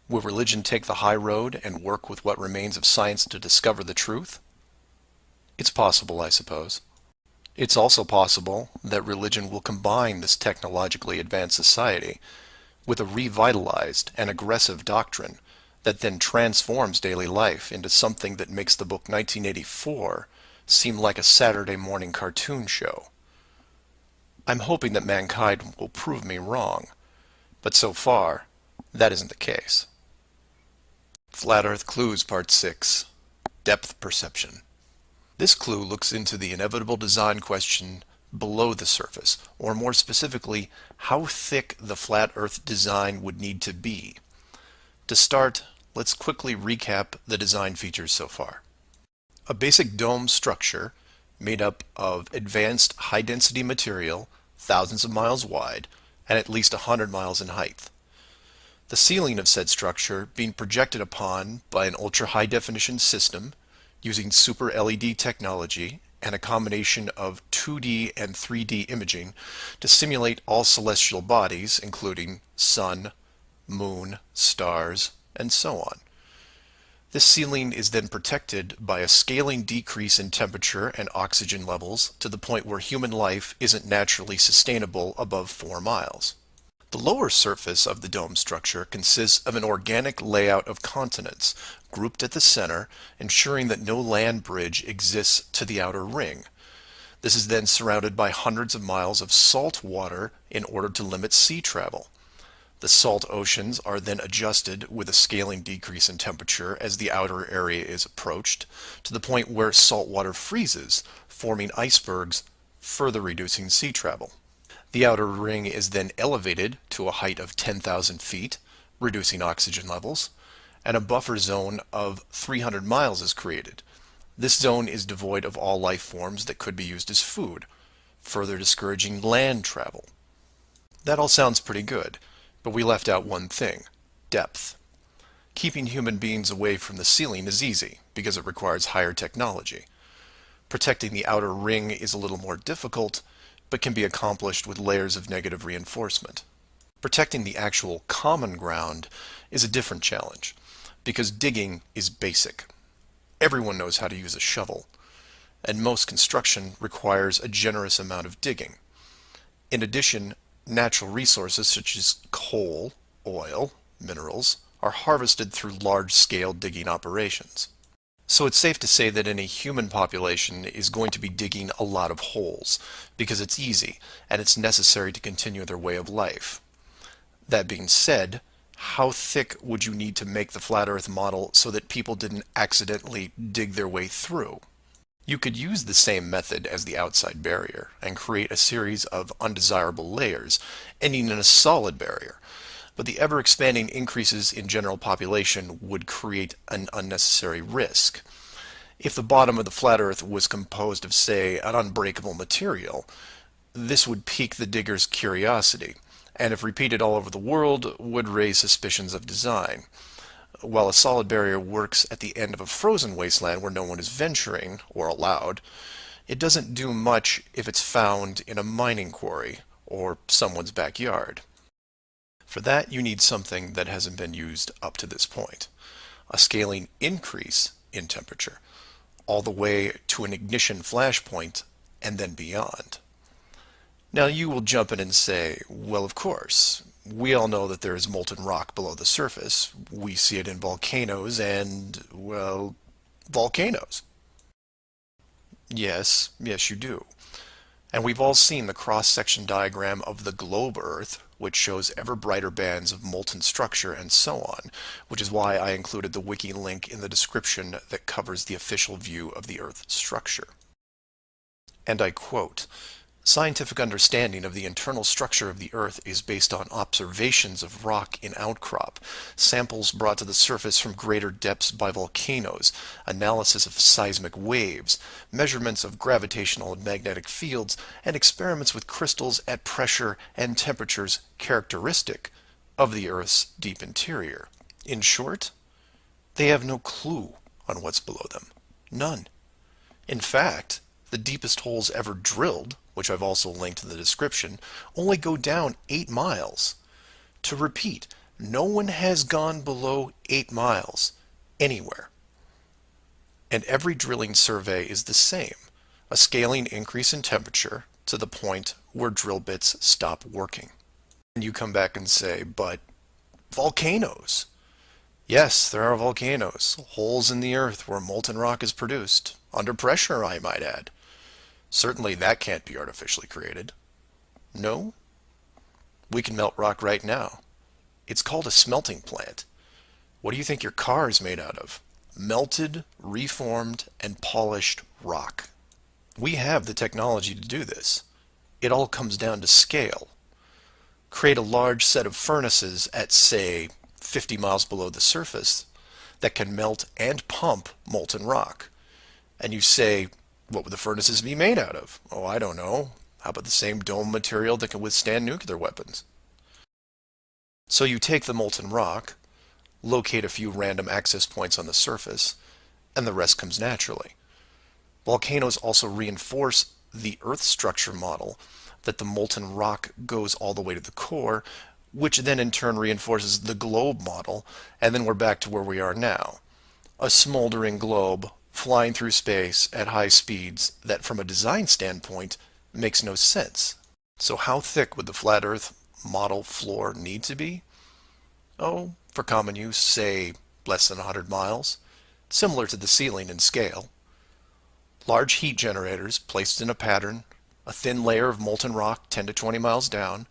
Will religion take the high road and work with what remains of science to discover the truth? It's possible, I suppose. It's also possible that religion will combine this technologically advanced society with a revitalized and aggressive doctrine that then transforms daily life into something that makes the book 1984 seem like a Saturday morning cartoon show. I'm hoping that mankind will prove me wrong, but so far, that isn't the case. Flat Earth Clues Part 6. Depth Perception. This clue looks into the inevitable design question below the surface, or more specifically, how thick the flat Earth design would need to be. To start, let's quickly recap the design features so far. A basic dome structure made up of advanced high-density material, thousands of miles wide, and at least 100 miles in height. The ceiling of said structure being projected upon by an ultra-high-definition system using super LED technology and a combination of 2D and 3D imaging to simulate all celestial bodies, including sun, moon, stars, and so on. This ceiling is then protected by a scaling decrease in temperature and oxygen levels to the point where human life isn't naturally sustainable above 4 miles. The lower surface of the dome structure consists of an organic layout of continents, grouped at the center, ensuring that no land bridge exists to the outer ring. This is then surrounded by hundreds of miles of salt water in order to limit sea travel. The salt oceans are then adjusted with a scaling decrease in temperature as the outer area is approached, to the point where salt water freezes, forming icebergs, further reducing sea travel. The outer ring is then elevated to a height of 10,000 feet, reducing oxygen levels, and a buffer zone of 300 miles is created. This zone is devoid of all life forms that could be used as food, further discouraging land travel. That all sounds pretty good. But we left out one thing: depth. Keeping human beings away from the ceiling is easy, because it requires higher technology. Protecting the outer ring is a little more difficult, but can be accomplished with layers of negative reinforcement. Protecting the actual common ground is a different challenge, because digging is basic. Everyone knows how to use a shovel, and most construction requires a generous amount of digging. In addition, natural resources such as coal, oil, minerals are harvested through large-scale digging operations. So it's safe to say that any human population is going to be digging a lot of holes because it's easy and it's necessary to continue their way of life. That being said, how thick would you need to make the flat Earth model so that people didn't accidentally dig their way through? You could use the same method as the outside barrier and create a series of undesirable layers, ending in a solid barrier. But the ever-expanding increases in general population would create an unnecessary risk. If the bottom of the flat Earth was composed of, say, an unbreakable material, this would pique the digger's curiosity, and if repeated all over the world, would raise suspicions of design. While a solid barrier works at the end of a frozen wasteland where no one is venturing, or allowed, it doesn't do much if it's found in a mining quarry or someone's backyard. For that, you need something that hasn't been used up to this point. A scaling increase in temperature, all the way to an ignition flashpoint and then beyond. Now you will jump in and say, well, of course, we all know that there is molten rock below the surface. We see it in volcanoes and, well, volcanoes. Yes, you do. And we've all seen the cross-section diagram of the globe Earth, which shows ever brighter bands of molten structure and so on, which is why I included the wiki link in the description that covers the official view of the Earth's structure. And I quote, "Scientific understanding of the internal structure of the Earth is based on observations of rock in outcrop, samples brought to the surface from greater depths by volcanoes, analysis of seismic waves, measurements of gravitational and magnetic fields, and experiments with crystals at pressure and temperatures characteristic of the Earth's deep interior." In short, they have no clue on what's below them. None. In fact, the deepest holes ever drilled, which I've also linked in the description, only go down 8 miles. To repeat, no one has gone below 8 miles anywhere. And every drilling survey is the same, a scaling increase in temperature to the point where drill bits stop working. And you come back and say, but volcanoes. Yes, there are volcanoes, holes in the earth where molten rock is produced, under pressure, I might add. Certainly that can't be artificially created. No? We can melt rock right now. It's called a smelting plant. What do you think your car is made out of? Melted, reformed, and polished rock. We have the technology to do this. It all comes down to scale. Create a large set of furnaces at, say, 50 miles below the surface that can melt and pump molten rock. And you say, what would the furnaces be made out of? Oh, I don't know. How about the same dome material that can withstand nuclear weapons? So you take the molten rock, locate a few random access points on the surface, and the rest comes naturally. Volcanoes also reinforce the Earth structure model that the molten rock goes all the way to the core, which then in turn reinforces the globe model, and then we're back to where we are now. A smoldering globe flying through space at high speeds that from a design standpoint makes no sense. So how thick would the flat Earth model floor need to be? Oh, for common use, say less than 100 miles, similar to the ceiling in scale. Large heat generators placed in a pattern, a thin layer of molten rock 10 to 20 miles down,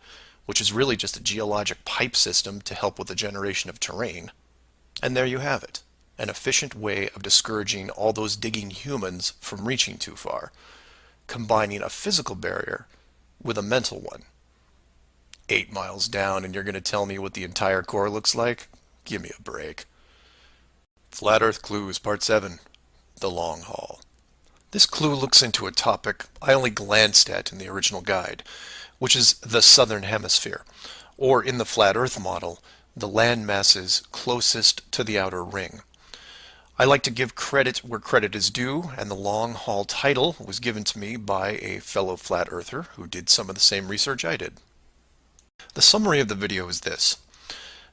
which is really just a geologic pipe system to help with the generation of terrain. And there you have it. An efficient way of discouraging all those digging humans from reaching too far, combining a physical barrier with a mental one. 8 miles down and you're going to tell me what the entire core looks like? Give me a break. Flat Earth Clues, Part 7, The Long Haul. This clue looks into a topic I only glanced at in the original guide, which is the southern hemisphere, or in the flat Earth model, the land masses closest to the outer ring. I like to give credit where credit is due, and the long haul title was given to me by a fellow flat earther who did some of the same research I did. The summary of the video is this.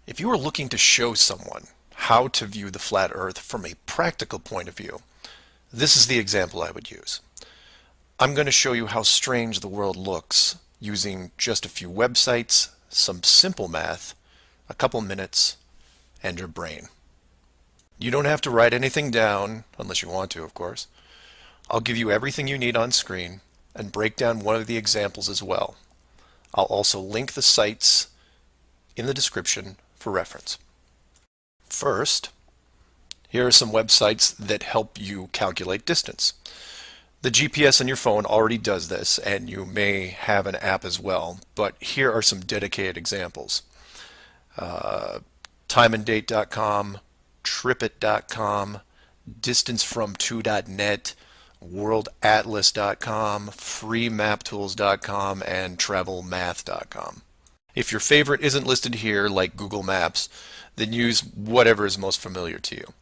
If you are looking to show someone how to view the flat earth from a practical point of view, this is the example I would use. I'm going to show you how strange the world looks using just a few websites, some simple math, a couple minutes, and your brain. You don't have to write anything down, unless you want to, of course. I'll give you everything you need on screen and break down one of the examples as well. I'll also link the sites in the description for reference. First, here are some websites that help you calculate distance. The GPS on your phone already does this, and you may have an app as well, but here are some dedicated examples. Timeanddate.com, tripit.com, distancefrom2.net, worldatlas.com, freemaptools.com, and travelmath.com. If your favorite isn't listed here, like Google Maps, then use whatever is most familiar to you.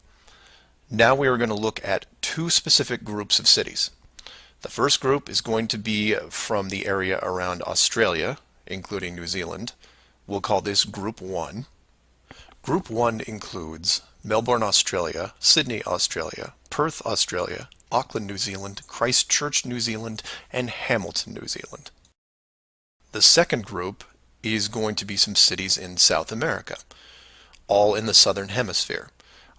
Now we are going to look at two specific groups of cities. The first group is going to be from the area around Australia, including New Zealand. We'll call this Group 1. Group 1 includes Melbourne, Australia, Sydney, Australia, Perth, Australia, Auckland, New Zealand, Christchurch, New Zealand, and Hamilton, New Zealand. The second group is going to be some cities in South America, all in the southern hemisphere.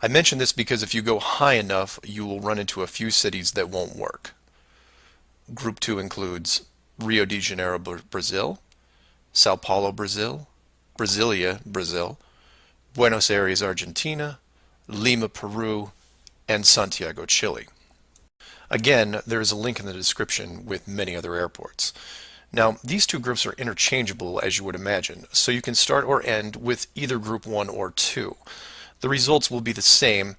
I mention this because if you go high enough, you will run into a few cities that won't work. Group 2 includes Rio de Janeiro, Brazil, Sao Paulo, Brazil, Brasilia, Brazil, Buenos Aires, Argentina, Lima, Peru, and Santiago, Chile. Again, there is a link in the description with many other airports. Now, these two groups are interchangeable, as you would imagine, so you can start or end with either Group 1 or 2. The results will be the same,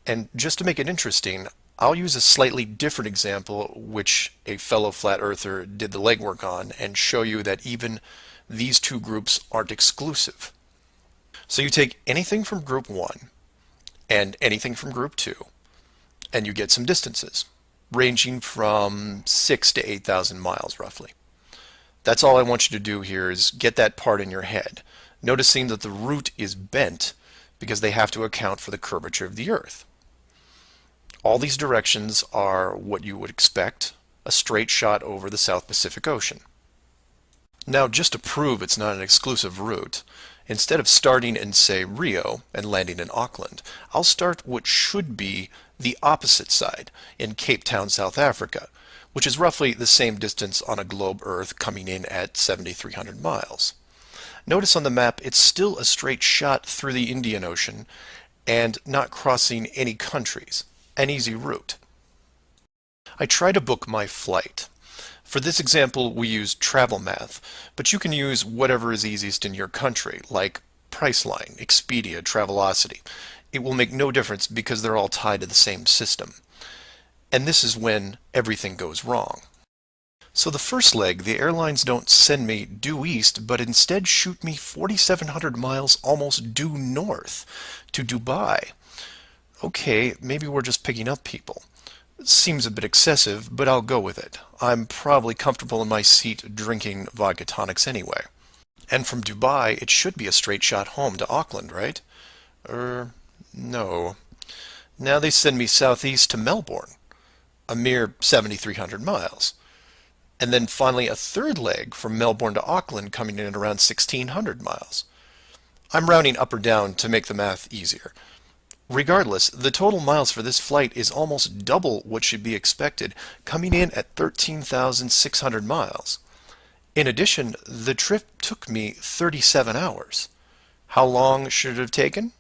and just to make it interesting, I'll use a slightly different example which a fellow flat earther did the legwork on and show you that even these two groups aren't exclusive. So you take anything from Group 1 and anything from Group 2 and you get some distances ranging from 6 to 8,000 miles roughly. That's all I want you to do here is get that part in your head, noticing that the route is bent because they have to account for the curvature of the Earth. All these directions are what you would expect, a straight shot over the South Pacific Ocean. Now, just to prove it's not an exclusive route, instead of starting in, say, Rio and landing in Auckland, I'll start what should be the opposite side, in Cape Town, South Africa, which is roughly the same distance on a globe Earth coming in at 7,300 miles. Notice on the map it's still a straight shot through the Indian Ocean and not crossing any countries. An easy route. I try to book my flight. For this example, we use TravelMath, but you can use whatever is easiest in your country, like Priceline, Expedia, Travelocity. It will make no difference because they're all tied to the same system. And this is when everything goes wrong. So the first leg, the airlines don't send me due east, but instead shoot me 4,700 miles almost due north to Dubai. Okay, maybe we're just picking up people. It seems a bit excessive, but I'll go with it. I'm probably comfortable in my seat drinking vodka tonics anyway. And from Dubai, it should be a straight shot home to Auckland, right? No. Now they send me southeast to Melbourne, a mere 7,300 miles. And then finally a third leg from Melbourne to Auckland coming in at around 1,600 miles. I'm rounding up or down to make the math easier. Regardless, the total miles for this flight is almost double what should be expected, coming in at 13,600 miles. In addition, the trip took me 37 hours. How long should it have taken?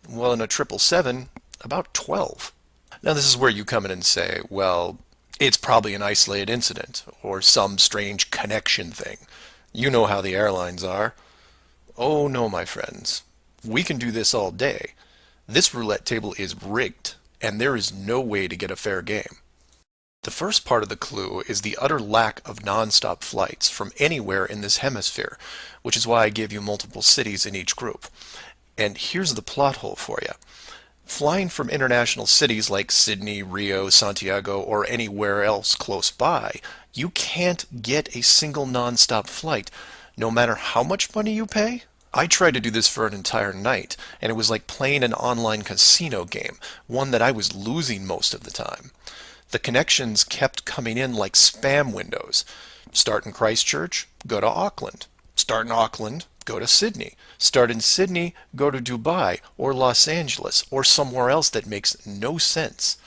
Well, in a 777, about 12. Now this is where you come in and say, well, it's probably an isolated incident, or some strange connection thing. You know how the airlines are. Oh no, my friends. We can do this all day. This roulette table is rigged, and there is no way to get a fair game. The first part of the clue is the utter lack of non-stop flights from anywhere in this hemisphere, which is why I gave you multiple cities in each group. And here's the plot hole for you. Flying from international cities like Sydney, Rio, Santiago, or anywhere else close by, you can't get a single non-stop flight, no matter how much money you pay. I tried to do this for an entire night, and it was like playing an online casino game, one that I was losing most of the time. The connections kept coming in like spam windows. Start in Christchurch, go to Auckland. Start in Auckland, go to Sydney. Start in Sydney, go to Dubai or Los Angeles or somewhere else that makes no sense.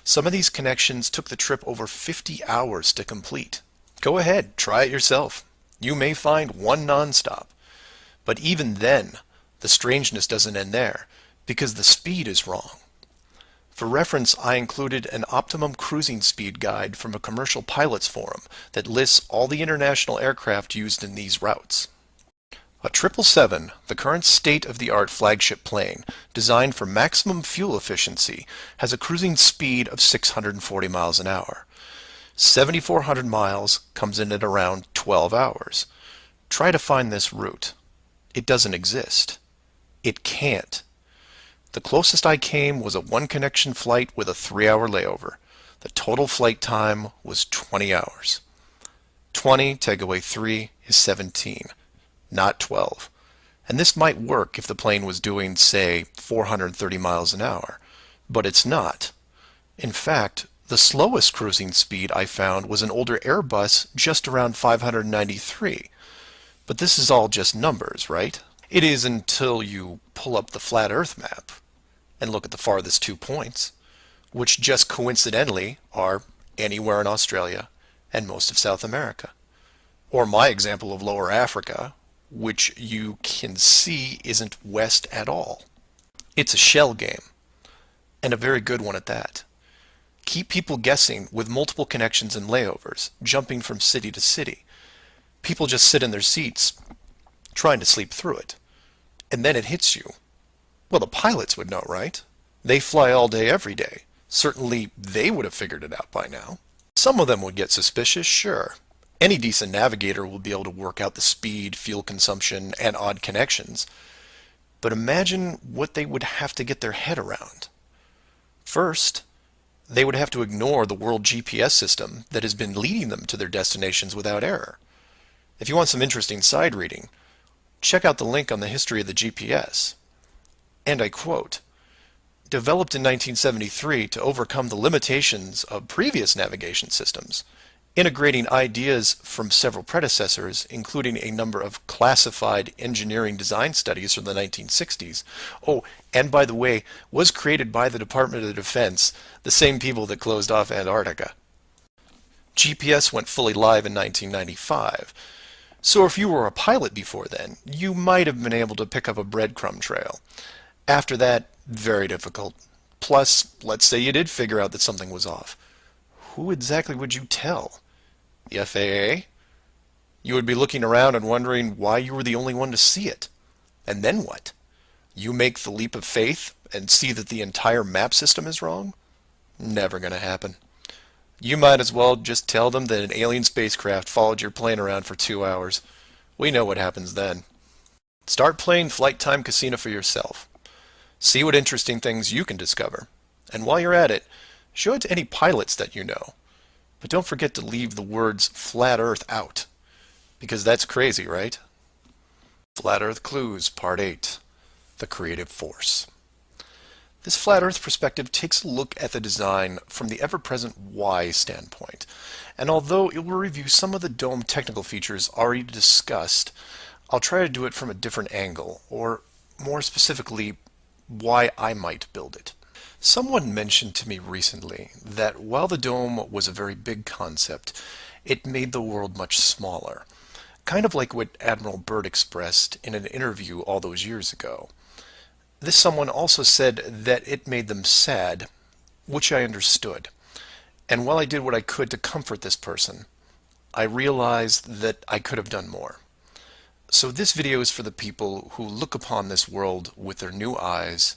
Some of these connections took the trip over 50 hours to complete. Go ahead, try it yourself. You may find one nonstop. But even then, the strangeness doesn't end there, because the speed is wrong. For reference, I included an optimum cruising speed guide from a commercial pilots forum that lists all the international aircraft used in these routes. A 777, the current state-of-the-art flagship plane, designed for maximum fuel efficiency, has a cruising speed of 640 miles an hour. 7,400 miles comes in at around 12 hours. Try to find this route. It doesn't exist. It can't. The closest I came was a one-connection flight with a 3-hour layover. The total flight time was 20 hours. 20 take away 3 is 17, not 12. And this might work if the plane was doing, say, 430 miles an hour. But it's not. In fact, the slowest cruising speed I found was an older Airbus just around 593. But this is all just numbers, right? It is until you pull up the flat Earth map and look at the farthest 2 points, which just coincidentally are anywhere in Australia and most of South America. Or my example of Lower Africa, which you can see isn't west at all. It's a shell game, and a very good one at that. Keep people guessing with multiple connections and layovers, jumping from city to city. People just sit in their seats, trying to sleep through it. And then it hits you. Well, the pilots would know, right? They fly all day, every day. Certainly, they would have figured it out by now. Some of them would get suspicious, sure. Any decent navigator will be able to work out the speed, fuel consumption, and odd connections. But imagine what they would have to get their head around. First, they would have to ignore the world GPS system that has been leading them to their destinations without error. If you want some interesting side reading, check out the link on the history of the GPS. And I quote, "Developed in 1973 to overcome the limitations of previous navigation systems, integrating ideas from several predecessors, including a number of classified engineering design studies from the 1960s. Oh, and by the way, was created by the Department of Defense, the same people that closed off Antarctica. GPS went fully live in 1995. So if you were a pilot before then, you might have been able to pick up a breadcrumb trail. After that, very difficult. Plus, let's say you did figure out that something was off. Who exactly would you tell? The FAA? You would be looking around and wondering why you were the only one to see it. And then what? You make the leap of faith and see that the entire map system is wrong? Never gonna happen. You might as well just tell them that an alien spacecraft followed your plane around for 2 hours. We know what happens then. Start playing Flight Time Casino for yourself. See what interesting things you can discover. And while you're at it, show it to any pilots that you know. But don't forget to leave the words Flat Earth out. Because that's crazy, right? Flat Earth Clues, Part 8. The Creative Force. This Flat Earth perspective takes a look at the design from the ever-present why standpoint. And although it will review some of the dome technical features already discussed, I'll try to do it from a different angle, or more specifically, why I might build it. Someone mentioned to me recently that while the dome was a very big concept, it made the world much smaller. Kind of like what Admiral Byrd expressed in an interview all those years ago. This someone also said that it made them sad, which I understood. And while I did what I could to comfort this person, I realized that I could have done more. So this video is for the people who look upon this world with their new eyes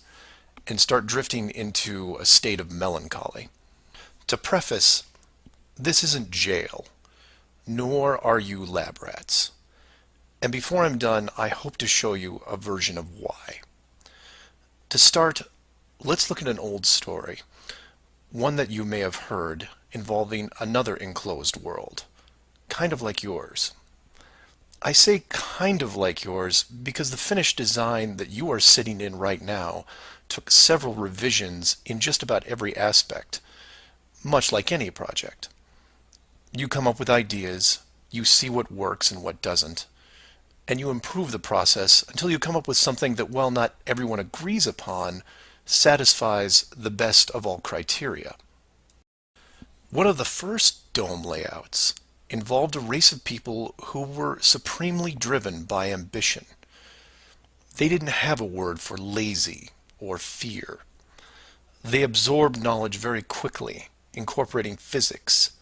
and start drifting into a state of melancholy. To preface, this isn't jail, nor are you lab rats. And before I'm done, I hope to show you a version of why. To start, let's look at an old story, one that you may have heard involving another enclosed world, kind of like yours. I say kind of like yours because the finished design that you are sitting in right now took several revisions in just about every aspect, much like any project. You come up with ideas, you see what works and what doesn't, and you improve the process until you come up with something that, while not everyone agrees upon, satisfies the best of all criteria. One of the first dome layouts involved a race of people who were supremely driven by ambition. They didn't have a word for lazy or fear. They absorbed knowledge very quickly, incorporating physics,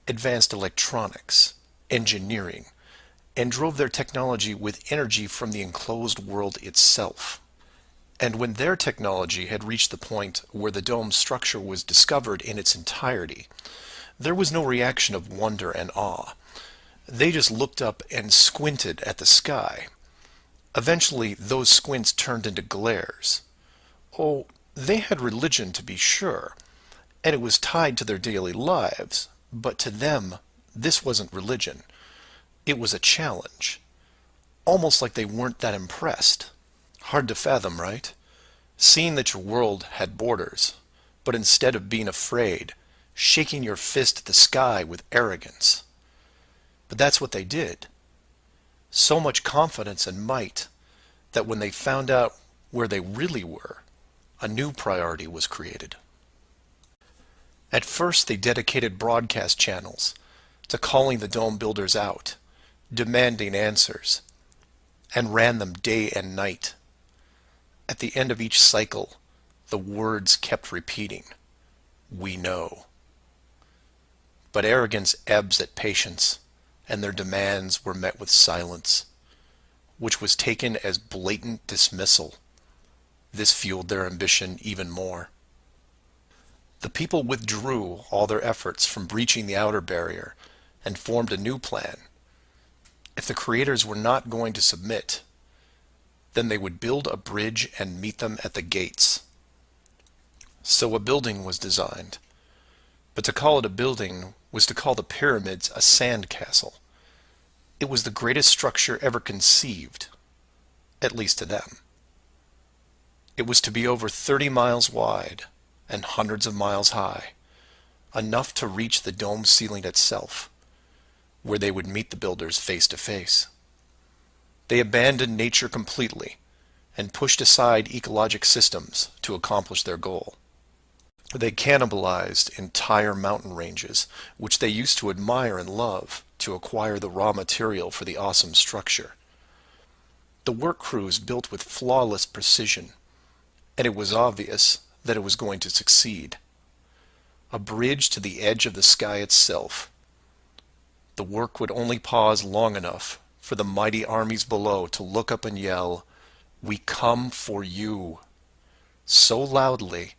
advanced electronics, engineering, and drove their technology with energy from the enclosed world itself. And when their technology had reached the point where the dome structure was discovered in its entirety, there was no reaction of wonder and awe. They just looked up and squinted at the sky. Eventually, those squints turned into glares. Oh, they had religion, to be sure, and it was tied to their daily lives, but to them, this wasn't religion. It was a challenge. Almost like they weren't that impressed. Hard to fathom, right? Seeing that your world had borders, but instead of being afraid, shaking your fist at the sky with arrogance. But that's what they did. So much confidence and might that when they found out where they really were, a new priority was created. At first, they dedicated broadcast channels to calling the dome builders out, demanding answers, and ran them day and night. At the end of each cycle, the words kept repeating, "We know." But arrogance ebbs at patience, and their demands were met with silence, which was taken as blatant dismissal. This fueled their ambition even more. The people withdrew all their efforts from breaching the outer barrier and formed a new plan. If the creators were not going to submit, then they would build a bridge and meet them at the gates. So a building was designed, but to call it a building was to call the pyramids a sand castle. It was the greatest structure ever conceived, at least to them. It was to be over 30 miles wide and hundreds of miles high, enough to reach the dome ceiling itself, where they would meet the builders face to face. They abandoned nature completely and pushed aside ecologic systems to accomplish their goal. They cannibalized entire mountain ranges, which they used to admire and love, to acquire the raw material for the awesome structure. The work crews built with flawless precision, and it was obvious that it was going to succeed. A bridge to the edge of the sky itself. The work would only pause long enough for the mighty armies below to look up and yell, "We come for you," so loudly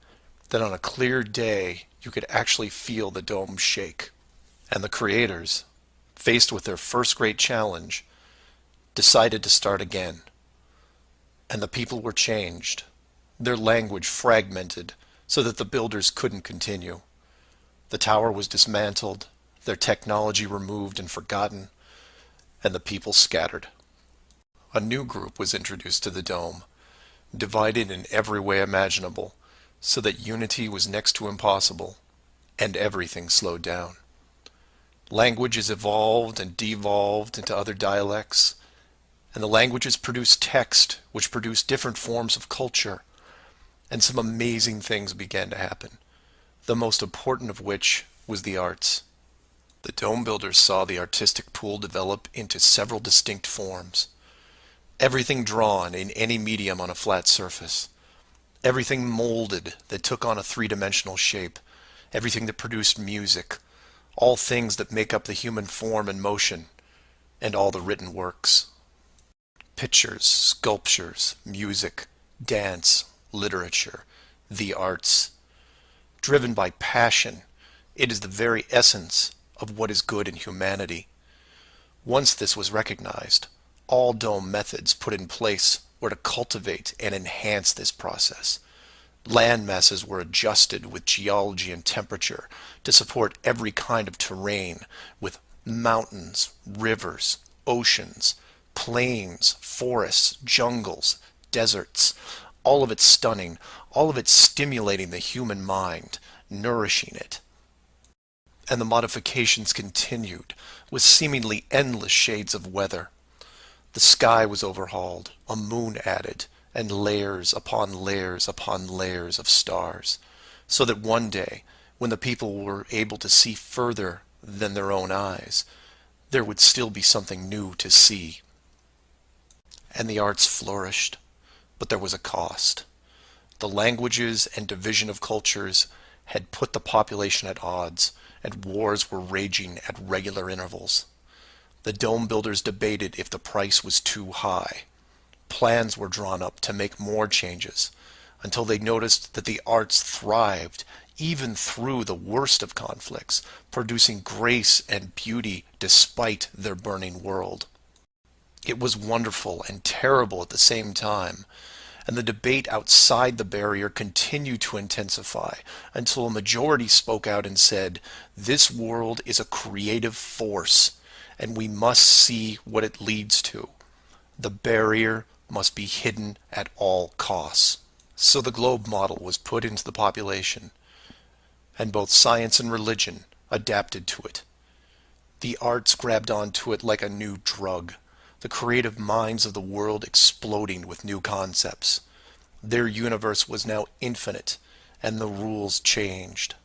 that on a clear day you could actually feel the dome shake. And the creators, faced with their first great challenge, decided to start again. And the people were changed, their language fragmented so that the builders couldn't continue. The tower was dismantled, their technology removed and forgotten, and the people scattered. A new group was introduced to the dome, divided in every way imaginable, so that unity was next to impossible, and everything slowed down. Languages evolved and devolved into other dialects, and the languages produced text, which produced different forms of culture, and some amazing things began to happen, the most important of which was the arts. The dome builders saw the artistic pool develop into several distinct forms. Everything drawn in any medium on a flat surface. Everything molded that took on a three-dimensional shape. Everything that produced music. All things that make up the human form and motion. And all the written works. Pictures, sculptures, music, dance, literature, the arts. Driven by passion, it is the very essence of what is good in humanity. Once this was recognized, all dome methods put in place were to cultivate and enhance this process. Land masses were adjusted with geology and temperature to support every kind of terrain, with mountains, rivers, oceans, plains, forests, jungles, deserts, all of it stunning, all of it stimulating the human mind, nourishing it. And the modifications continued with seemingly endless shades of weather. The The sky was overhauled, a moon added, and layers upon layers upon layers of stars, so that one day, when the people were able to see further than their own eyes, there would still be something new to see. And the arts flourished, but there was a cost. The languages and division of cultures had put the population at odds, and wars were raging at regular intervals. The dome builders debated if the price was too high. Plans were drawn up to make more changes, until they noticed that the arts thrived even through the worst of conflicts, producing grace and beauty despite their burning world. It was wonderful and terrible at the same time, and the debate outside the barrier continued to intensify until a majority spoke out and said, "This world is a creative force, and we must see what it leads to. The barrier must be hidden at all costs." So the globe model was put into the population, and both science and religion adapted to it. The arts grabbed onto it like a new drug, the creative minds of the world exploding with new concepts. Their universe was now infinite, and the rules changed.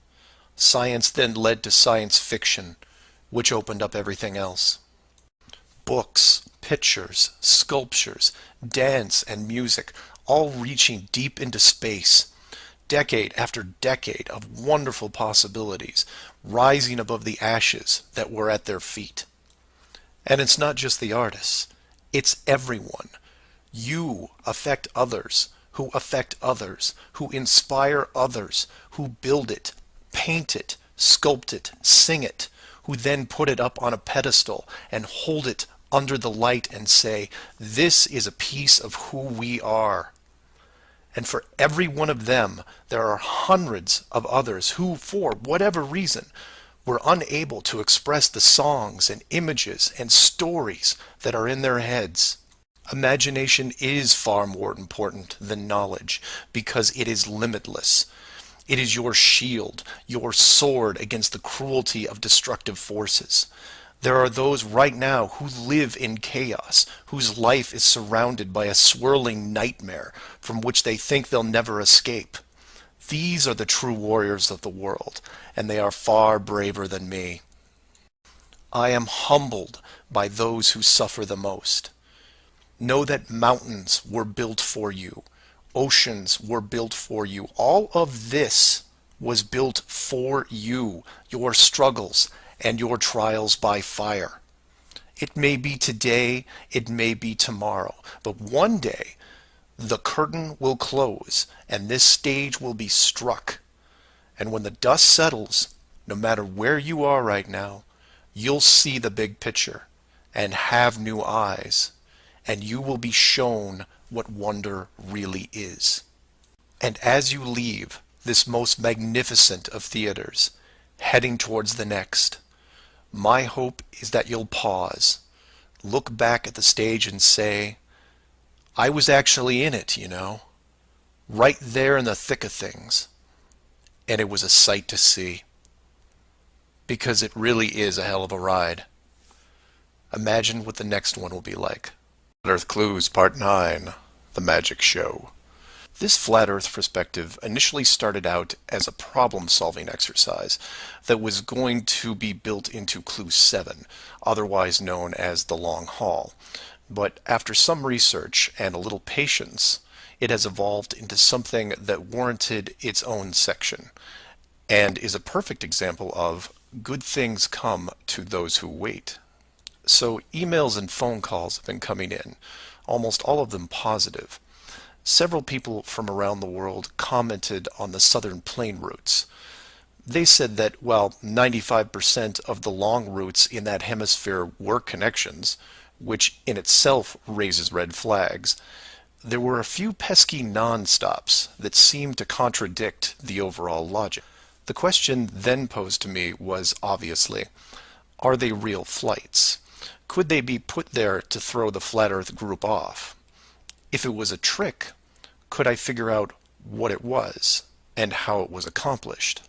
Science then led to science fiction, which opened up everything else. Books, pictures, sculptures, dance, and music, all reaching deep into space. Decade after decade of wonderful possibilities, rising above the ashes that were at their feet. And it's not just the artists, it's everyone. You affect others, who affect others, who inspire others, who build it, paint it, sculpt it, sing it, who then put it up on a pedestal and hold it under the light and say, "This is a piece of who we are." And for every one of them, there are hundreds of others who, for whatever reason, were unable to express the songs and images and stories that are in their heads. Imagination is far more important than knowledge because it is limitless. It is your shield, your sword against the cruelty of destructive forces. There are those right now who live in chaos, whose life is surrounded by a swirling nightmare from which they think they'll never escape. These are the true warriors of the world, and they are far braver than me. I am humbled by those who suffer the most. Know that mountains were built for you. Oceans were built for you. All of this was built for you, your struggles, and your trials by fire. It may be today, it may be tomorrow, but one day the curtain will close and this stage will be struck. And when the dust settles, no matter where you are right now, you'll see the big picture and have new eyes, and you will be shown what wonder really is. And as you leave this most magnificent of theaters, heading towards the next, my hope is that you'll pause, look back at the stage and say, "I was actually in it, you know, right there in the thick of things, and it was a sight to see." Because it really is a hell of a ride. Imagine what the next one will be like. Flat Earth Clues Part 9, The Magic Show. This flat Earth perspective initially started out as a problem-solving exercise that was going to be built into Clue 7, otherwise known as the Long Haul. But after some research and a little patience, it has evolved into something that warranted its own section, and is a perfect example of good things come to those who wait. So emails and phone calls have been coming in, almost all of them positive. Several people from around the world commented on the southern plane routes. They said that while 95% of the long routes in that hemisphere were connections, which in itself raises red flags, there were a few pesky non-stops that seemed to contradict the overall logic. The question then posed to me was obviously, are they real flights? Could they be put there to throw the Flat Earth group off? If it was a trick, could I figure out what it was and how it was accomplished?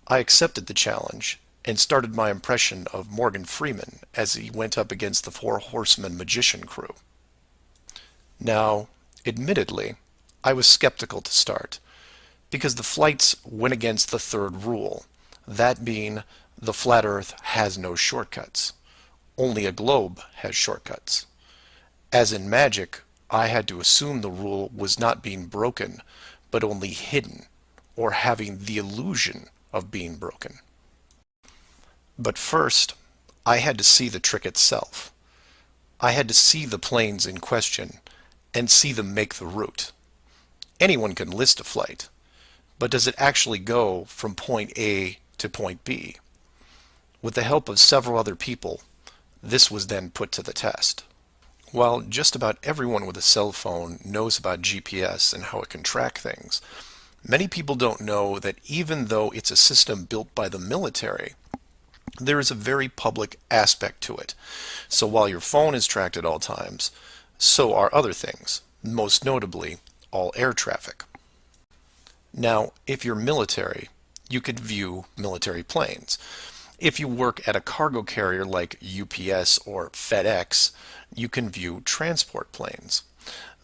I accepted the challenge and started my impression of Morgan Freeman as he went up against the Four Horsemen magician crew. Now, admittedly, I was skeptical to start, because the flights went against the third rule, that being the flat earth has no shortcuts. Only a globe has shortcuts. As in magic, I had to assume the rule was not being broken, but only hidden, or having the illusion of being broken. But first, I had to see the trick itself. I had to see the planes in question, and see them make the route. Anyone can list a flight, but does it actually go from point A to point B? With the help of several other people, this was then put to the test. While just about everyone with a cell phone knows about GPS and how it can track things, many people don't know that even though it's a system built by the military, there is a very public aspect to it. So while your phone is tracked at all times, so are other things, most notably all air traffic. Now, if you're military, you could view military planes. If you work at a cargo carrier like UPS or FedEx, you can view transport planes.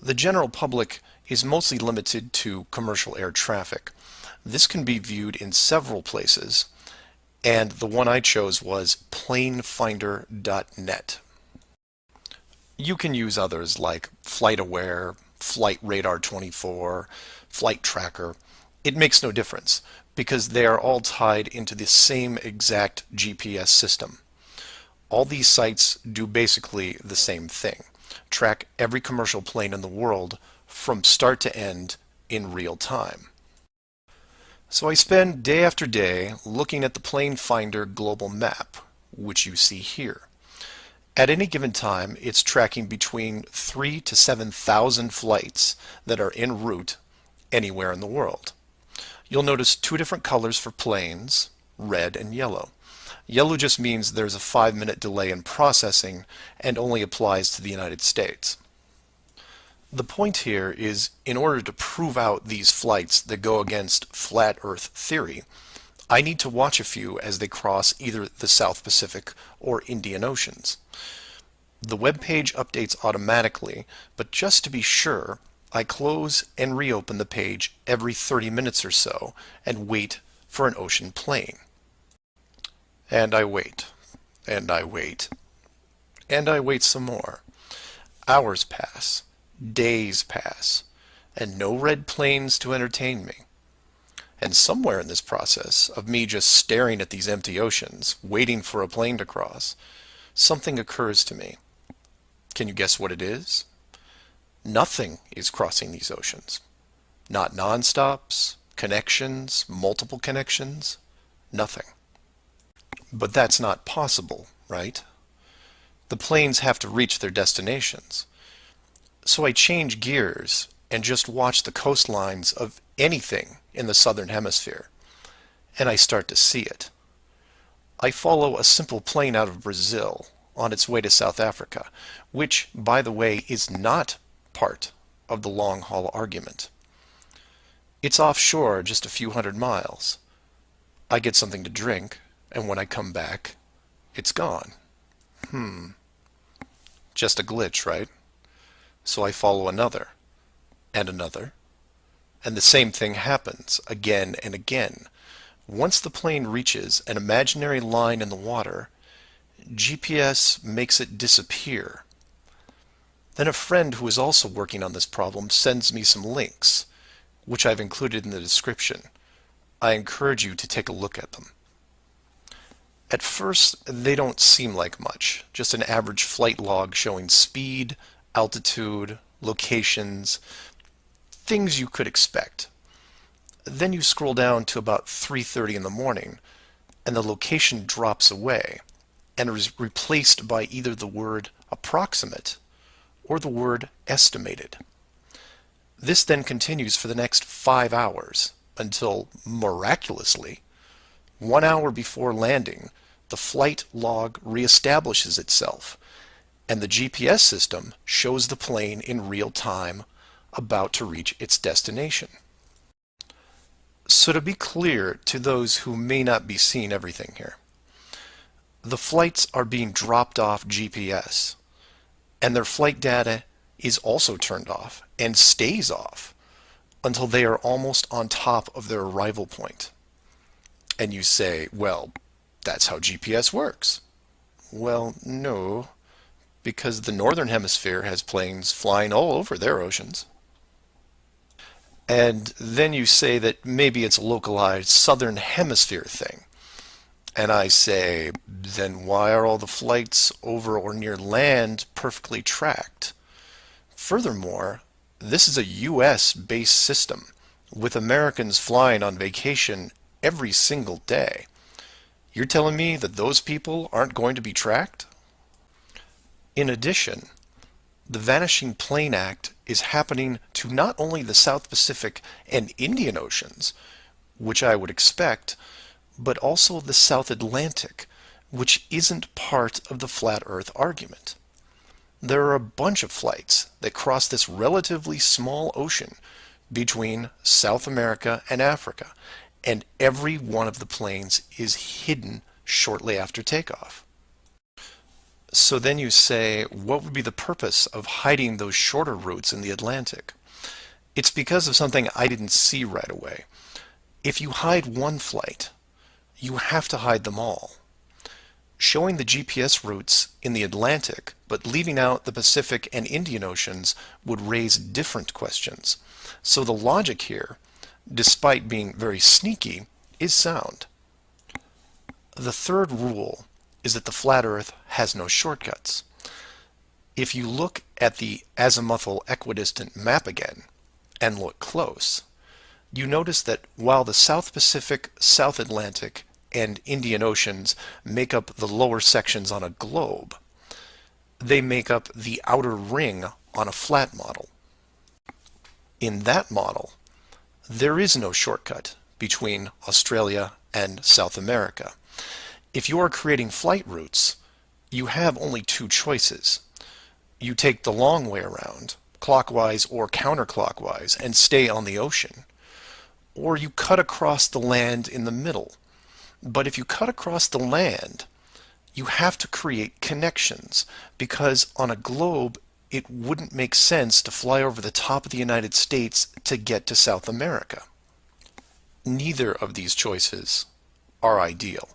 The general public is mostly limited to commercial air traffic. This can be viewed in several places, and the one I chose was planefinder.net. You can use others like FlightAware, Flight Radar 24, Flight Tracker. It makes no difference, because they are all tied into the same exact GPS system. All these sites do basically the same thing, track every commercial plane in the world from start to end in real time. So I spend day after day looking at the Plane Finder global map, which you see here. At any given time, it's tracking between 3,000 to 7,000 flights that are en route anywhere in the world. You'll notice two different colors for planes, red and yellow. Yellow just means there's a 5-minute delay in processing and only applies to the United States. The point here is, in order to prove out these flights that go against flat Earth theory, I need to watch a few as they cross either the South Pacific or Indian Oceans. The web page updates automatically, but just to be sure, I close and reopen the page every 30 minutes or so and wait for an ocean plane. And I wait, and I wait, and I wait some more. Hours pass, days pass, and no red planes to entertain me. And somewhere in this process of me just staring at these empty oceans, waiting for a plane to cross, something occurs to me. Can you guess what it is? Nothing is crossing these oceans. Not non-stops, connections, multiple connections, nothing. But that's not possible, right? The planes have to reach their destinations. So I change gears and just watch the coastlines of anything in the southern hemisphere, and I start to see it. I follow a simple plane out of Brazil on its way to South Africa, which, by the way, is not part of the long-haul argument. It's offshore just a few hundred miles. I get something to drink, and when I come back, it's gone. Just a glitch, right? So I follow another, and another, and the same thing happens again and again. Once the plane reaches an imaginary line in the water, GPS makes it disappear. Then a friend who is also working on this problem sends me some links, which I've included in the description. I encourage you to take a look at them. At first, they don't seem like much, just an average flight log showing speed, altitude, locations, things you could expect. Then you scroll down to about 3:30 in the morning, and the location drops away and is replaced by either the word approximate or the word estimated. This then continues for the next 5 hours until, miraculously, 1 hour before landing, the flight log reestablishes itself, and the GPS system shows the plane in real time about to reach its destination. So to be clear to those who may not be seeing everything here, The flights are being dropped off GPS, and their flight data is also turned off and stays off until they are almost on top of their arrival point. And you say, well, that's how GPS works. Well, no, because the northern hemisphere has planes flying all over their oceans. And then you say that maybe it's a localized southern hemisphere thing. And I say, then why are all the flights over or near land perfectly tracked? Furthermore, this is a U.S. based system with Americans flying on vacation every single day. You're telling me that those people aren't going to be tracked? In addition, the Vanishing Plane Act is happening to not only the South Pacific and Indian Oceans, which I would expect, but also the South Atlantic, which isn't part of the flat Earth argument. There are a bunch of flights that cross this relatively small ocean between South America and Africa, and every one of the planes is hidden shortly after takeoff. So then you say, what would be the purpose of hiding those shorter routes in the Atlantic? It's because of something I didn't see right away. If you hide one flight, you have to hide them all. Showing the GPS routes in the Atlantic, but leaving out the Pacific and Indian Oceans would raise different questions. So the logic here, despite being very sneaky, is sound. The third rule is that the flat Earth has no shortcuts. If you look at the azimuthal equidistant map again, and look close, you notice that while the South Pacific, South Atlantic, and Indian Oceans make up the lower sections on a globe, they make up the outer ring on a flat model. In that model, there is no shortcut between Australia and South America. If you are creating flight routes, you have only two choices. You take the long way around, clockwise or counterclockwise, and stay on the ocean, or you cut across the land in the middle. But if you cut across the land, you have to create connections, because on a globe it wouldn't make sense to fly over the top of the United States to get to South America. Neither of these choices are ideal.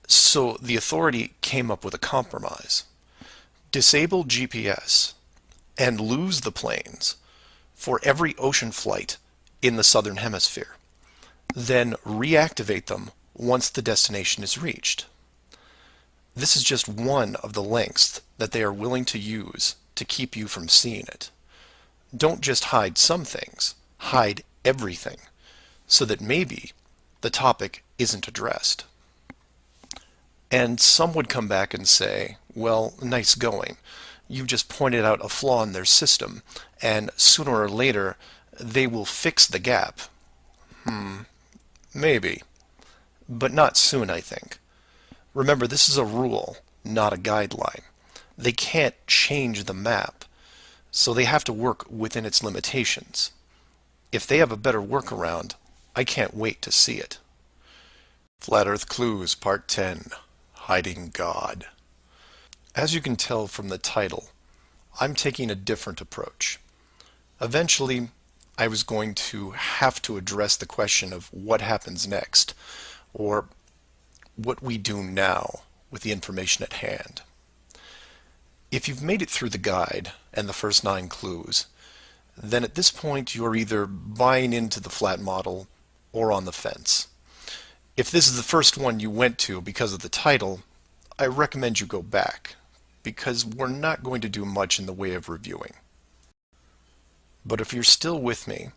So the authority came up with a compromise. Disable GPS and lose the planes for every ocean flight in the southern hemisphere. Then reactivate them once the destination is reached. This is just one of the lengths that they are willing to use to keep you from seeing it. Don't just hide some things, hide everything, so that maybe the topic isn't addressed. And some would come back and say, well, nice going. You've just pointed out a flaw in their system, and sooner or later they will fix the gap. Maybe. But not soon, I think. Remember, this is a rule, not a guideline. They can't change the map, so they have to work within its limitations. If they have a better workaround, I can't wait to see it. Flat Earth Clues, Part 10, Hiding God. As you can tell from the title, I'm taking a different approach. Eventually, I was going to have to address the question of what happens next, or what we do now with the information at hand. If you've made it through the guide and the first 9 clues, then at this point you're either buying into the flat model or on the fence. If this is the first one you went to because of the title, I recommend you go back, because we're not going to do much in the way of reviewing. But if you're still with me,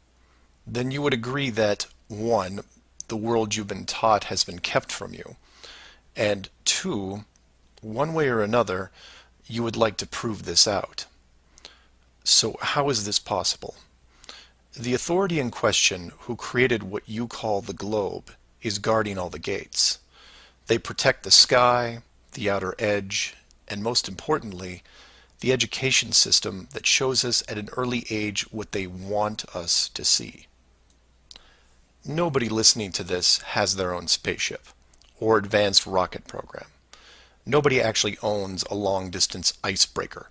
then you would agree that 1, the world you've been taught has been kept from you, and 2, one way or another, you would like to prove this out. So how is this possible? The authority in question who created what you call the globe is guarding all the gates. They protect the sky, the outer edge, and most importantly, the education system that shows us at an early age what they want us to see. Nobody listening to this has their own spaceship or advanced rocket program. Nobody actually owns a long-distance icebreaker.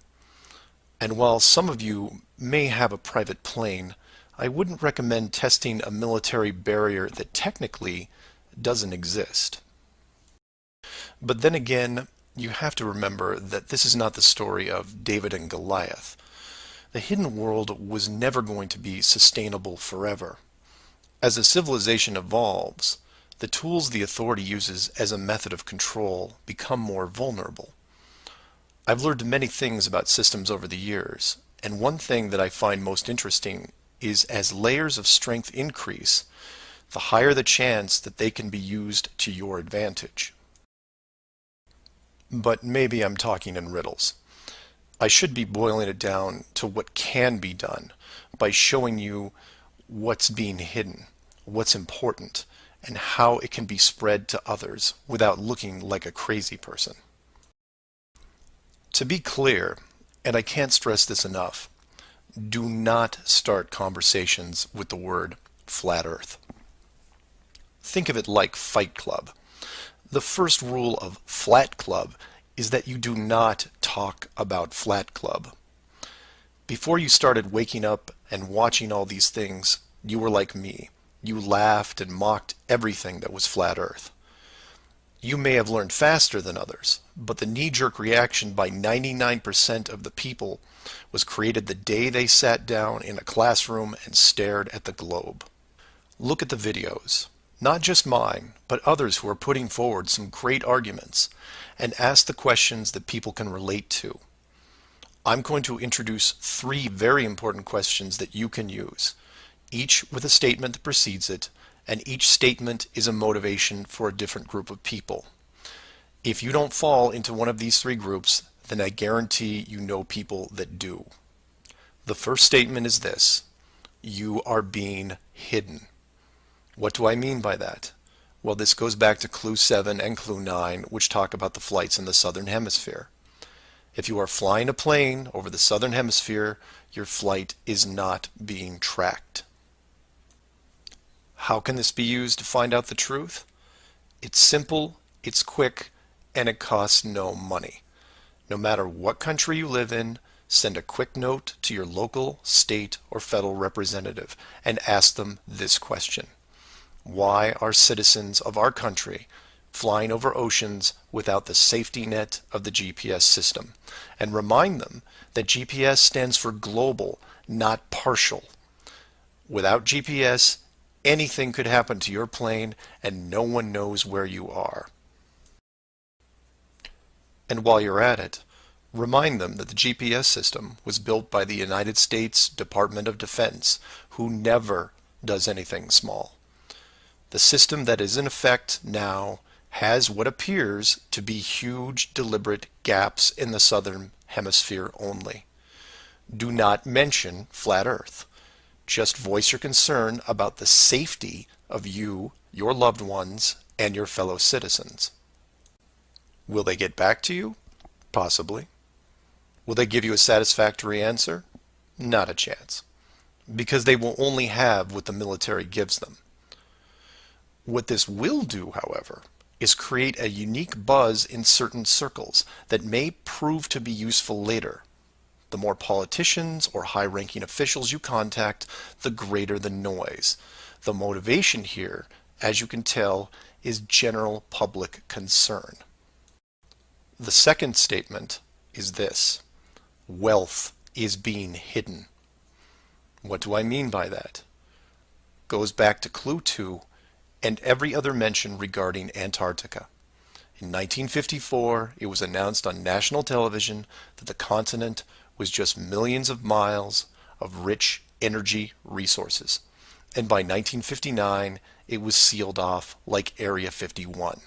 And while some of you may have a private plane, I wouldn't recommend testing a military barrier that technically doesn't exist. But then again, you have to remember that this is not the story of David and Goliath. The hidden world was never going to be sustainable forever. As a civilization evolves, the tools the authority uses as a method of control become more vulnerable. I've learned many things about systems over the years, and one thing that I find most interesting is as layers of strength increase, the higher the chance that they can be used to your advantage. But maybe I'm talking in riddles. I should be boiling it down to what can be done by showing you what's being hidden, what's important, and how it can be spread to others without looking like a crazy person. To be clear, and I can't stress this enough, do not start conversations with the word flat earth. Think of it like Fight Club. The first rule of Flat Club is that you do not talk about Flat Club. Before you started waking up and watching all these things, you were like me. You laughed and mocked everything that was flat earth. You may have learned faster than others, but the knee-jerk reaction by 99% of the people was created the day they sat down in a classroom and stared at the globe. Look at the videos. Not just mine, but others who are putting forward some great arguments, and ask the questions that people can relate to. I'm going to introduce 3 very important questions that you can use, each with a statement that precedes it, and each statement is a motivation for a different group of people. If you don't fall into one of these 3 groups, then I guarantee you know people that do. The first statement is this: you are being hidden. What do I mean by that? Well, this goes back to Clue 7 and Clue 9, which talk about the flights in the Southern Hemisphere. If you are flying a plane over the Southern Hemisphere, your flight is not being tracked. How can this be used to find out the truth? It's simple, it's quick, and it costs no money. No matter what country you live in, send a quick note to your local, state, or federal representative and ask them this question: why are citizens of our country flying over oceans without the safety net of the GPS system? And remind them that GPS stands for global, not partial. Without GPS, anything could happen to your plane and no one knows where you are. And while you're at it, remind them that the GPS system was built by the United States Department of Defense, who never does anything small. The system that is in effect now has what appears to be huge, deliberate gaps in the Southern Hemisphere only. Do not mention flat Earth. Just voice your concern about the safety of you, your loved ones, and your fellow citizens. Will they get back to you? Possibly. Will they give you a satisfactory answer? Not a chance. Because they will only have what the military gives them. What this will do, however, is create a unique buzz in certain circles that may prove to be useful later. The more politicians or high-ranking officials you contact, the greater the noise. The motivation here, as you can tell, is general public concern. The second statement is this: wealth is being hidden. What do I mean by that? Goes back to Clue 2 and every other mention regarding Antarctica. In 1954, it was announced on national television that the continent was just millions of miles of rich energy resources. And by 1959, it was sealed off like Area 51.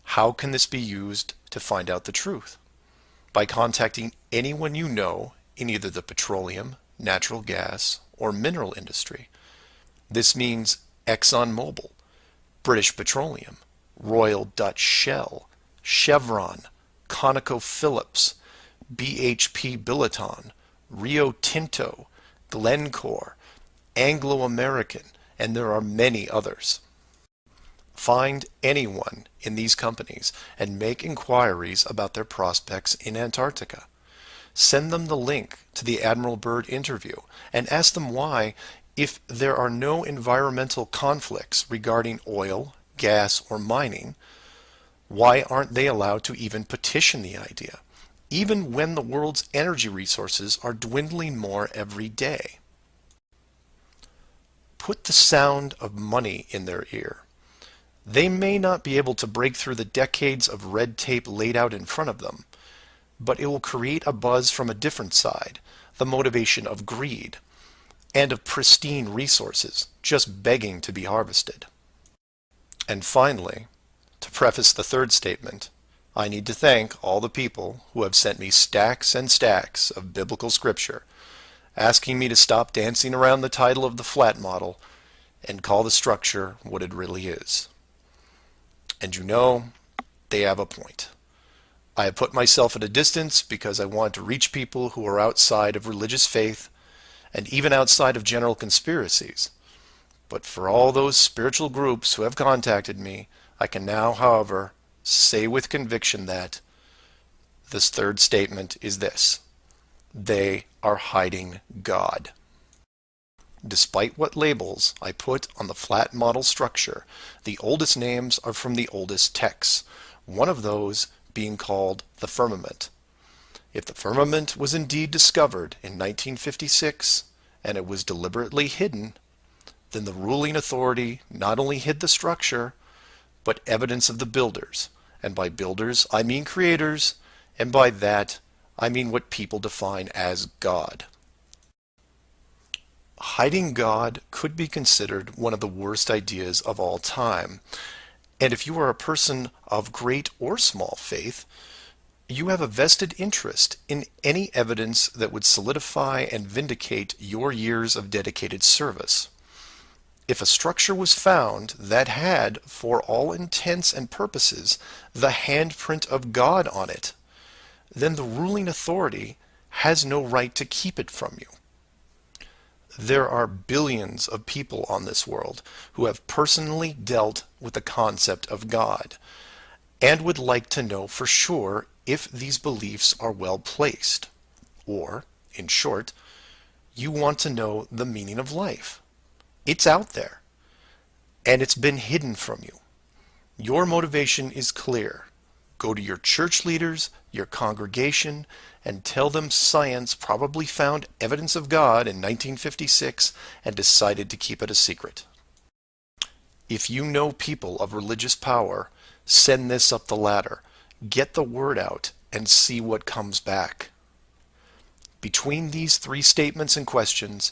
How can this be used to find out the truth? By contacting anyone you know in either the petroleum, natural gas, or mineral industry. This means ExxonMobil, British Petroleum, Royal Dutch Shell, Chevron, ConocoPhillips, BHP Billiton, Rio Tinto, Glencore, Anglo-American, and there are many others. Find anyone in these companies and make inquiries about their prospects in Antarctica. Send them the link to the Admiral Byrd interview and ask them why, if there are no environmental conflicts regarding oil, gas, or mining, why aren't they allowed to even petition the idea, even when the world's energy resources are dwindling more every day? Put the sound of money in their ear. They may not be able to break through the decades of red tape laid out in front of them, but it will create a buzz from a different side, the motivation of greed, and of pristine resources just begging to be harvested. And finally, to preface the third statement, I need to thank all the people who have sent me stacks and stacks of biblical scripture, asking me to stop dancing around the title of the flat model and call the structure what it really is. And you know, they have a point. I have put myself at a distance because I want to reach people who are outside of religious faith and even outside of general conspiracies. But for all those spiritual groups who have contacted me, I can now, however, say with conviction that this third statement is this: they are hiding God. Despite what labels I put on the flat model structure, the oldest names are from the oldest texts, one of those being called the firmament. If the firmament was indeed discovered in 1956 and it was deliberately hidden, then the ruling authority not only hid the structure, but evidence of the builders. And by builders, I mean creators, and by that, I mean what people define as God. Hiding God could be considered one of the worst ideas of all time. And if you are a person of great or small faith, you have a vested interest in any evidence that would solidify and vindicate your years of dedicated service. If a structure was found that had, for all intents and purposes, the handprint of God on it, then the ruling authority has no right to keep it from you. There are billions of people on this world who have personally dealt with the concept of God and would like to know for sure if these beliefs are well placed. Or, in short, you want to know the meaning of life. It's out there, and it's been hidden from you. Your motivation is clear. Go to your church leaders, your congregation, and tell them science probably found evidence of God in 1956 and decided to keep it a secret. If you know people of religious power, send this up the ladder. Get the word out and see what comes back. Between these three statements and questions,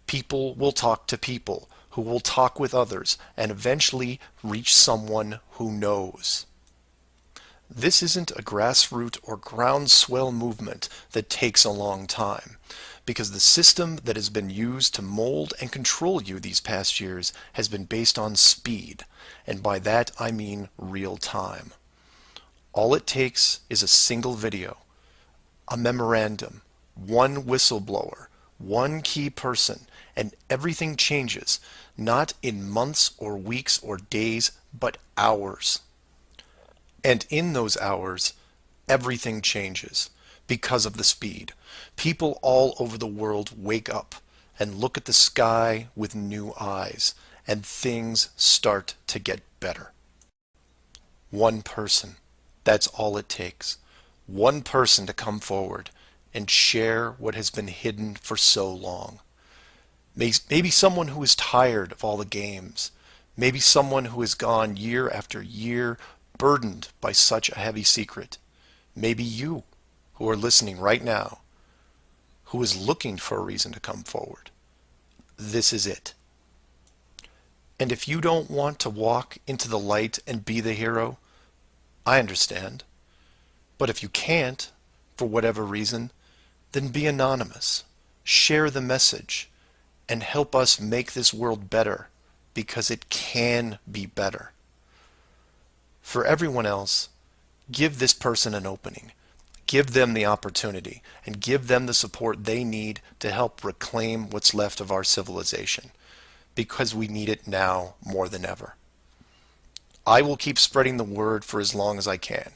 people will talk to people who will talk with others and eventually reach someone who knows. This isn't a grassroots or groundswell movement that takes a long time, because the system that has been used to mold and control you these past years has been based on speed, and by that I mean real time. All it takes is a single video, a memorandum, one whistleblower, one key person, and everything changes, not in months or weeks or days, but hours. And in those hours, everything changes because of the speed. People all over the world wake up and look at the sky with new eyes, and things start to get better. One person, that's all it takes. One person to come forward and share what has been hidden for so long. Maybe someone who is tired of all the games. Maybe someone who has gone year after year burdened by such a heavy secret. Maybe you, who are listening right now, who is looking for a reason to come forward. This is it. And if you don't want to walk into the light and be the hero, I understand. But if you can't, for whatever reason, then be anonymous. Share the message and help us make this world better, because it can be better. For everyone else, give this person an opening. Give them the opportunity and give them the support they need to help reclaim what's left of our civilization, because we need it now more than ever. I will keep spreading the word for as long as I can,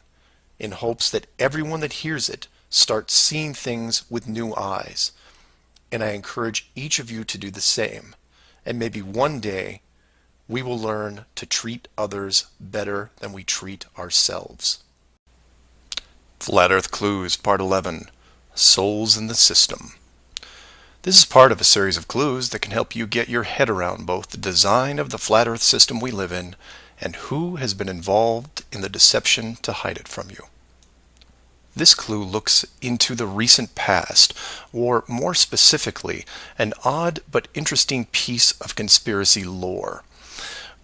in hopes that everyone that hears it starts seeing things with new eyes. And I encourage each of you to do the same. And maybe one day we will learn to treat others better than we treat ourselves. Flat Earth Clues, Part 11, Souls in the System. This is part of a series of clues that can help you get your head around both the design of the flat Earth system we live in and who has been involved in the deception to hide it from you. This clue looks into the recent past, or more specifically, an odd but interesting piece of conspiracy lore.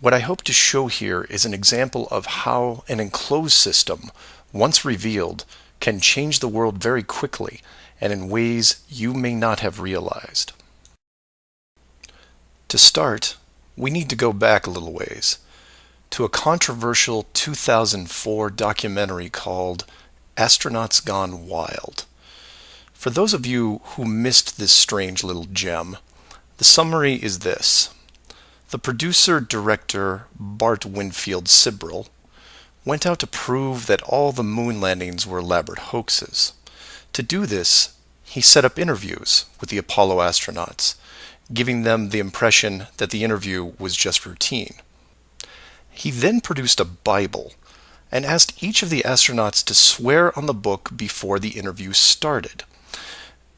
What I hope to show here is an example of how an enclosed system, once revealed, can change the world very quickly and in ways you may not have realized. To start, we need to go back a little ways to a controversial 2004 documentary called Astronauts Gone Wild. For those of you who missed this strange little gem, the summary is this. The producer-director Bart Winfield Sibrel went out to prove that all the moon landings were elaborate hoaxes. To do this, he set up interviews with the Apollo astronauts, giving them the impression that the interview was just routine. He then produced a Bible and asked each of the astronauts to swear on the book before the interview started.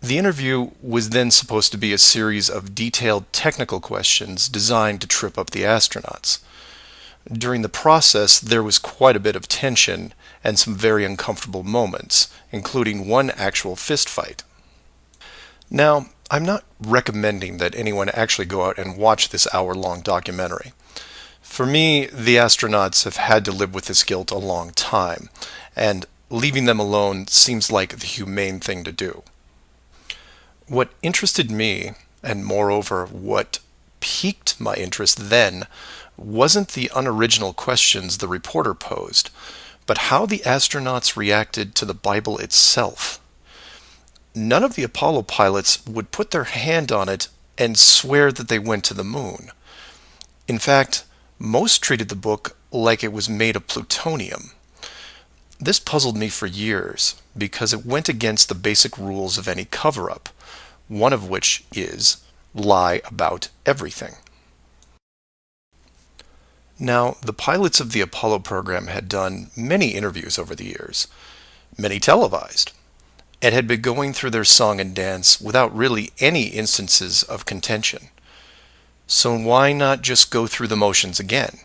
The interview was then supposed to be a series of detailed technical questions designed to trip up the astronauts. During the process, there was quite a bit of tension and some very uncomfortable moments, including one actual fist fight. Now, I'm not recommending that anyone actually go out and watch this hour-long documentary. For me, the astronauts have had to live with this guilt a long time, and leaving them alone seems like the humane thing to do. What interested me, and moreover what piqued my interest then, wasn't the unoriginal questions the reporter posed, but how the astronauts reacted to the Bible itself. None of the Apollo pilots would put their hand on it and swear that they went to the moon. In fact, most treated the book like it was made of plutonium. This puzzled me for years because it went against the basic rules of any cover-up, one of which is lie about everything. Now, the pilots of the Apollo program had done many interviews over the years, many televised, and had been going through their song and dance without really any instances of contention. So why not just go through the motions again?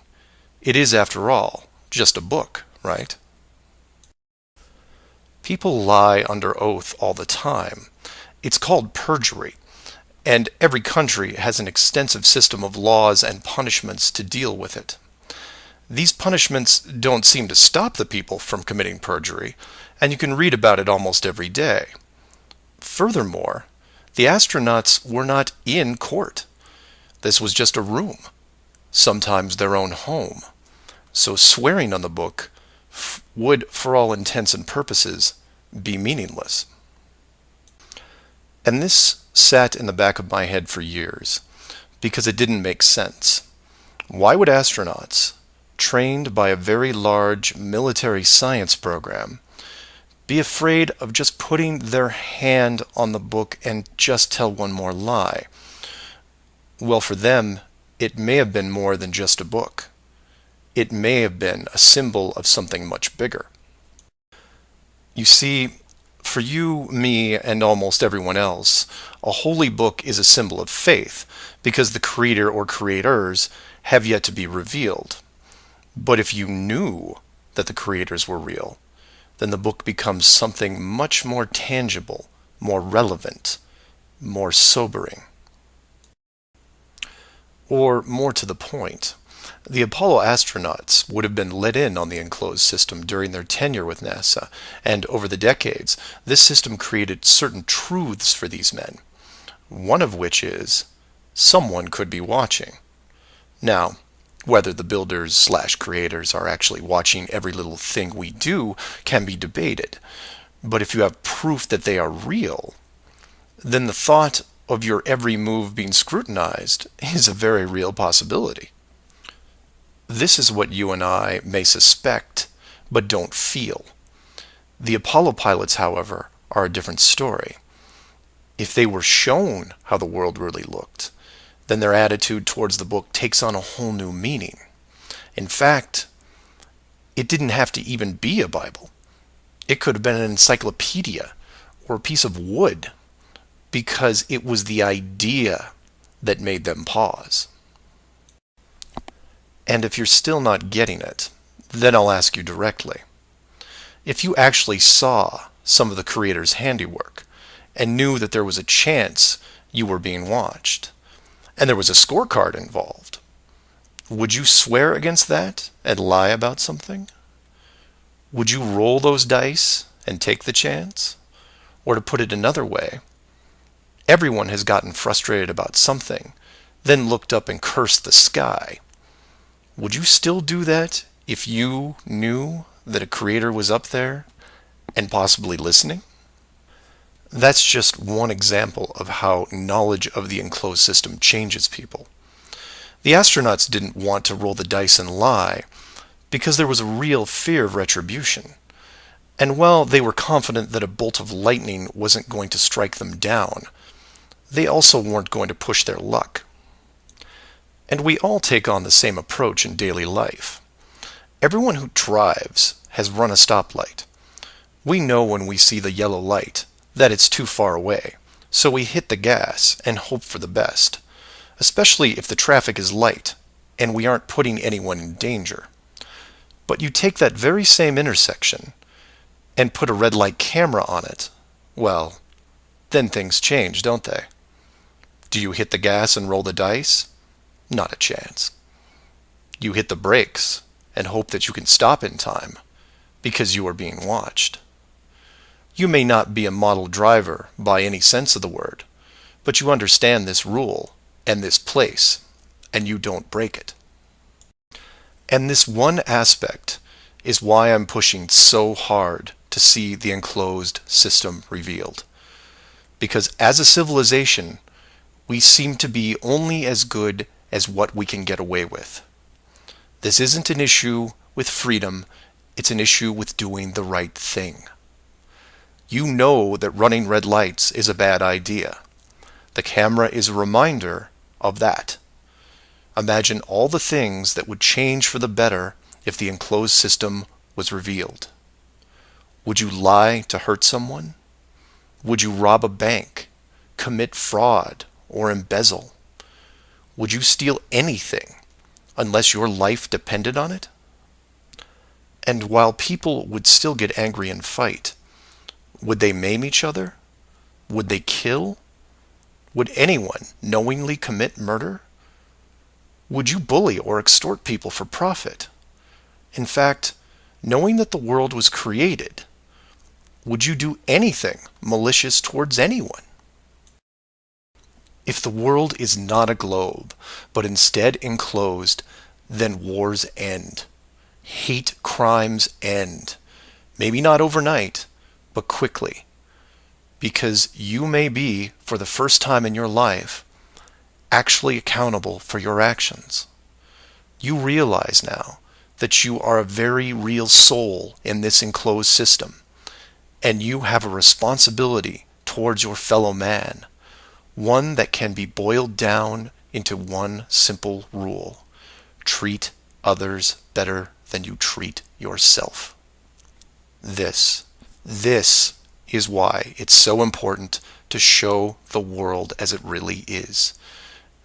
It is, after all, just a book, right? People lie under oath all the time. It's called perjury, and every country has an extensive system of laws and punishments to deal with it. These punishments don't seem to stop the people from committing perjury, and you can read about it almost every day. Furthermore, the astronauts were not in court. This was just a room, sometimes their own home. So swearing on the book would, for all intents and purposes, be meaningless. And this sat in the back of my head for years, because it didn't make sense. Why would astronauts, trained by a very large military science program, be afraid of just putting their hand on the book and just tell one more lie? Well, for them, it may have been more than just a book. It may have been a symbol of something much bigger. You see, for you, me, and almost everyone else, a holy book is a symbol of faith, because the creator or creators have yet to be revealed. But if you knew that the creators were real, then the book becomes something much more tangible, more relevant, more sobering. Or more to the point, the Apollo astronauts would have been let in on the enclosed system during their tenure with NASA, and over the decades, this system created certain truths for these men, one of which is, someone could be watching. Now, whether the builders/creators are actually watching every little thing we do can be debated, but if you have proof that they are real, then the thought of your every move being scrutinized is a very real possibility. This is what you and I may suspect, but don't feel. The Apollo pilots, however, are a different story. If they were shown how the world really looked, then their attitude towards the book takes on a whole new meaning. In fact, it didn't have to even be a Bible. It could have been an encyclopedia or a piece of wood, because it was the idea that made them pause. And if you're still not getting it, then I'll ask you directly. If you actually saw some of the creator's handiwork and knew that there was a chance you were being watched, and there was a scorecard involved, would you swear against that and lie about something? Would you roll those dice and take the chance? Or to put it another way, everyone has gotten frustrated about something, then looked up and cursed the sky. Would you still do that if you knew that a creator was up there and possibly listening? That's just one example of how knowledge of the enclosed system changes people. The astronauts didn't want to roll the dice and lie because there was a real fear of retribution. And while they were confident that a bolt of lightning wasn't going to strike them down, they also weren't going to push their luck. And we all take on the same approach in daily life. Everyone who drives has run a stoplight. We know when we see the yellow light that it's too far away, so we hit the gas and hope for the best, especially if the traffic is light and we aren't putting anyone in danger. But you take that very same intersection and put a red light camera on it, well, then things change, don't they? Do you hit the gas and roll the dice? Not a chance. You hit the brakes and hope that you can stop in time because you are being watched. You may not be a model driver by any sense of the word, but you understand this rule and this place, and you don't break it. And this one aspect is why I'm pushing so hard to see the enclosed system revealed. Because as a civilization, we seem to be only as good as what we can get away with. This isn't an issue with freedom, it's an issue with doing the right thing. You know that running red lights is a bad idea. The camera is a reminder of that. Imagine all the things that would change for the better if the enclosed system was revealed. Would you lie to hurt someone? Would you rob a bank, commit fraud, or embezzle? Would you steal anything unless your life depended on it? And while people would still get angry and fight, would they maim each other? Would they kill? Would anyone knowingly commit murder? Would you bully or extort people for profit? In fact, knowing that the world was created, would you do anything malicious towards anyone? If the world is not a globe, but instead enclosed, then wars end. Hate crimes end. Maybe not overnight, but quickly. Because you may be, for the first time in your life, actually accountable for your actions. You realize now that you are a very real soul in this enclosed system, and you have a responsibility towards your fellow man, one that can be boiled down into one simple rule: treat others better than you treat yourself. This is why it's so important to show the world as it really is.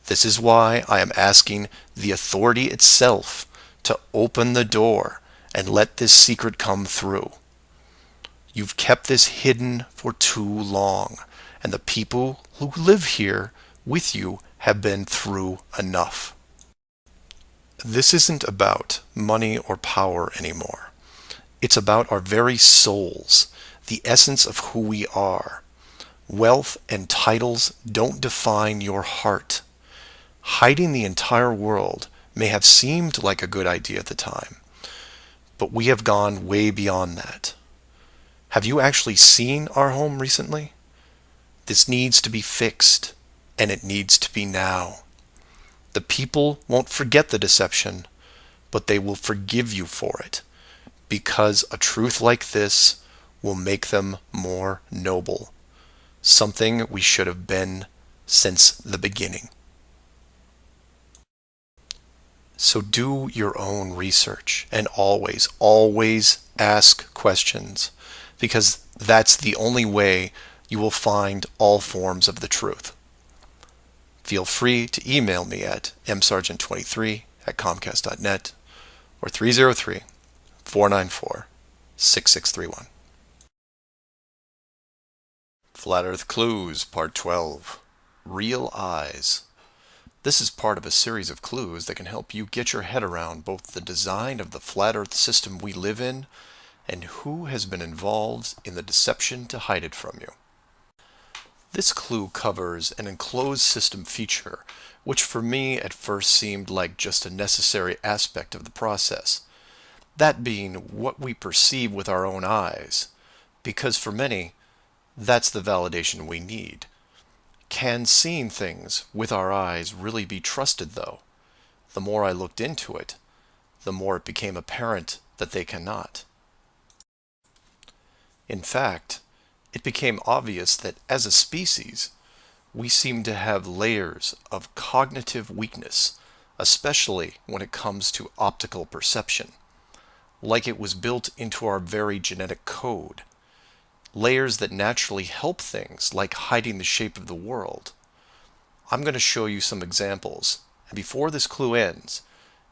This is why I am asking the authority itself to open the door and let this secret come through. You've kept this hidden for too long, and the people who live here with you have been through enough. This isn't about money or power anymore. It's about our very souls, the essence of who we are. Wealth and titles don't define your heart. Hiding the entire world may have seemed like a good idea at the time, but we have gone way beyond that. Have you actually seen our home recently? This needs to be fixed, and it needs to be now. The people won't forget the deception, but they will forgive you for it, because a truth like this will make them more noble, something we should have been since the beginning. So do your own research and always, always ask questions, because that's the only way you will find all forms of the truth. Feel free to email me at msargent23@comcast.net or 303-494-6631. Flat Earth Clues, Part 12. Real Eyes. This is part of a series of clues that can help you get your head around both the design of the flat Earth system we live in and who has been involved in the deception to hide it from you. This clue covers an enclosed system feature, which for me at first seemed like just a necessary aspect of the process. That being what we perceive with our own eyes, because for many, that's the validation we need. Can seeing things with our eyes really be trusted, though? The more I looked into it, the more it became apparent that they cannot. In fact, it became obvious that as a species, we seem to have layers of cognitive weakness, especially when it comes to optical perception, like it was built into our very genetic code. Layers that naturally help things like hiding the shape of the world. I'm going to show you some examples, and before this clue ends,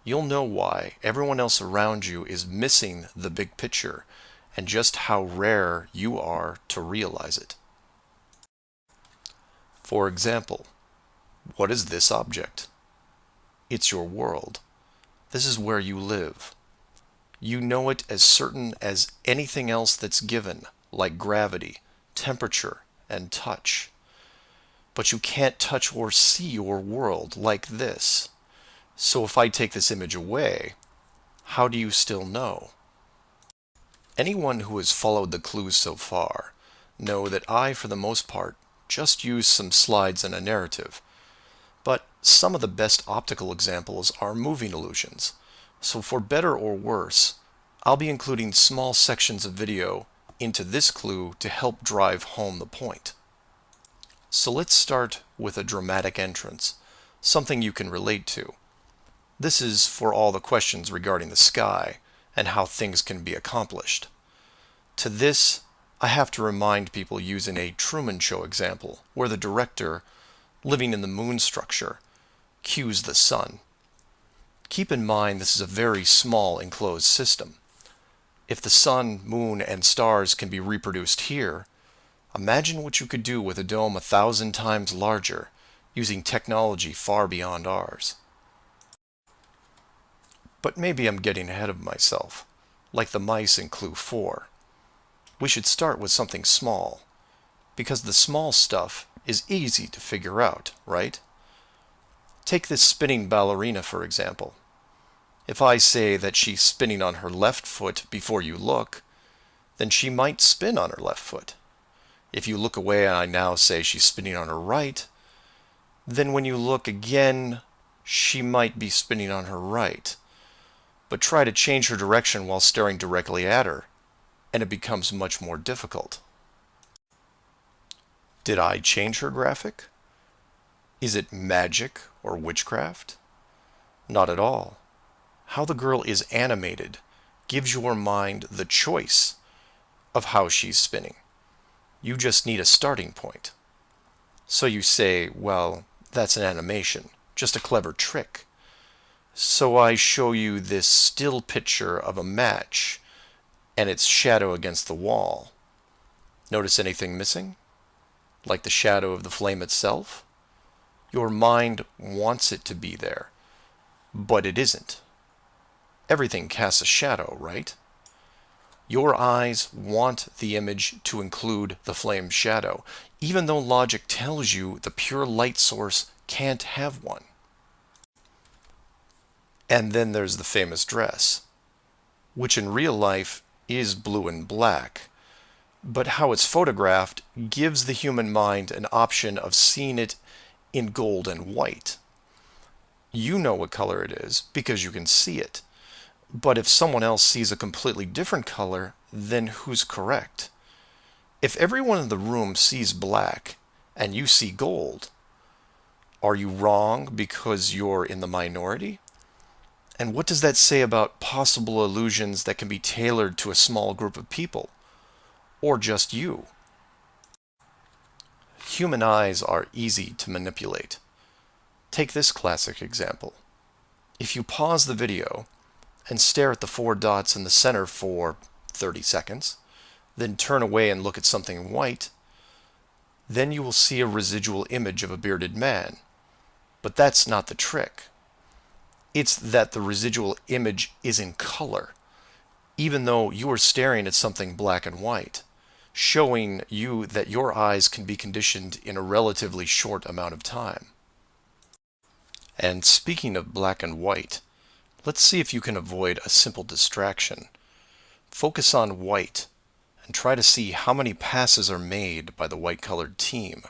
you'll know why everyone else around you is missing the big picture and just how rare you are to realize it. For example, what is this object? It's your world. This is where you live. You know it as certain as anything else that's given, like gravity, temperature, and touch. But you can't touch or see your world like this. So if I take this image away, how do you still know? Anyone who has followed the clues so far know that I, for the most part, just use some slides and a narrative. But some of the best optical examples are moving illusions. So for better or worse, I'll be including small sections of video into this clue to help drive home the point. So let's start with a dramatic entrance, something you can relate to. This is for all the questions regarding the sky and how things can be accomplished. To this, I have to remind people using a Truman Show example, where the director, living in the moon structure, cues the sun. Keep in mind this is a very small enclosed system. If the sun, moon, and stars can be reproduced here, imagine what you could do with a dome 1,000 times larger, using technology far beyond ours. But maybe I'm getting ahead of myself, like the mice in Clue 4. We should start with something small, because the small stuff is easy to figure out, right? Take this spinning ballerina, for example. If I say that she's spinning on her left foot before you look, then she might spin on her left foot. If you look away and I now say she's spinning on her right, then when you look again, she might be spinning on her right. But try to change her direction while staring directly at her, and it becomes much more difficult. Did I change her graphic? Is it magic or witchcraft? Not at all. How the girl is animated gives your mind the choice of how she's spinning. You just need a starting point. So you say, well, that's an animation, just a clever trick. So I show you this still picture of a match and its shadow against the wall. Notice anything missing? Like the shadow of the flame itself? Your mind wants it to be there, but it isn't. Everything casts a shadow, right? Your eyes want the image to include the flame's shadow, even though logic tells you the pure light source can't have one. And then there's the famous dress, which in real life is blue and black, but how it's photographed gives the human mind an option of seeing it in gold and white. You know what color it is because you can see it. But if someone else sees a completely different color, then who's correct? If everyone in the room sees black and you see gold, are you wrong because you're in the minority? And what does that say about possible illusions that can be tailored to a small group of people? Or just you? Human eyes are easy to manipulate. Take this classic example. If you pause the video and stare at the 4 dots in the center for 30 seconds, then turn away and look at something white, then you will see a residual image of a bearded man. But that's not the trick. It's that the residual image is in color, even though you are staring at something black and white, showing you that your eyes can be conditioned in a relatively short amount of time. And speaking of black and white, let's see if you can avoid a simple distraction. Focus on white and try to see how many passes are made by the white-colored team.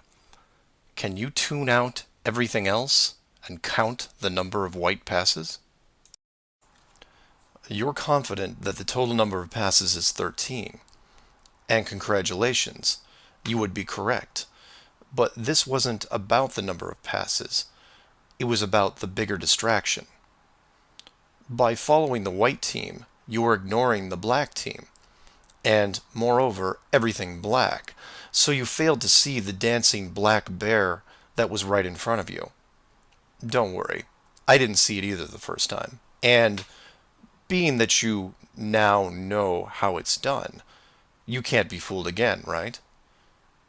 Can you tune out everything else and count the number of white passes? You're confident that the total number of passes is 13. And congratulations, you would be correct. But this wasn't about the number of passes. It was about the bigger distraction. By following the white team, you are ignoring the black team. And, moreover, everything black. So you failed to see the dancing black bear that was right in front of you. Don't worry, I didn't see it either the first time. And being that you now know how it's done, you can't be fooled again, right?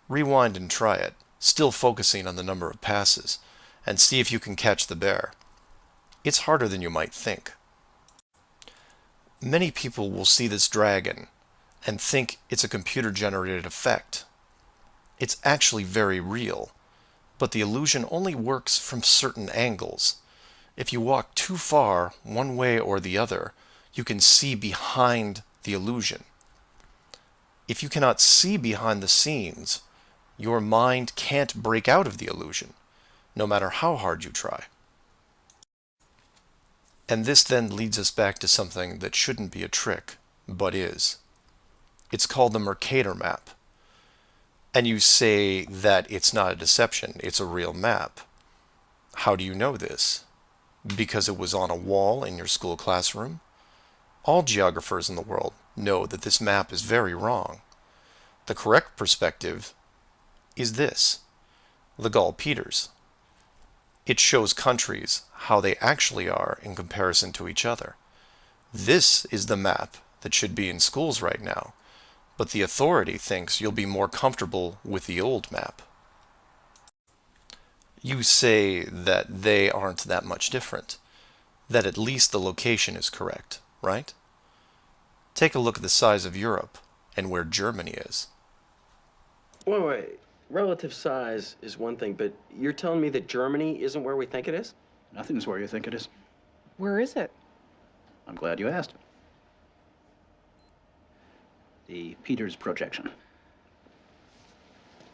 Rewind and try it, still focusing on the number of passes, and see if you can catch the bear. It's harder than you might think. Many people will see this dragon and think it's a computer-generated effect. It's actually very real, but the illusion only works from certain angles. If you walk too far one way or the other, you can see behind the illusion. If you cannot see behind the scenes, your mind can't break out of the illusion, no matter how hard you try. And this then leads us back to something that shouldn't be a trick, but is. It's called the Mercator map. And you say that it's not a deception, it's a real map. How do you know this? Because it was on a wall in your school classroom? All geographers in the world know that this map is very wrong. The correct perspective is this, the Gall-Peters. It shows countries how they actually are in comparison to each other. This is the map that should be in schools right now, but the authority thinks you'll be more comfortable with the old map. You say that they aren't that much different, that at least the location is correct, right? Take a look at the size of Europe and where Germany is. Wait. Relative size is one thing, but you're telling me that Germany isn't where we think it is? Nothing's where you think it is. Where is it? I'm glad you asked. The Peters projection.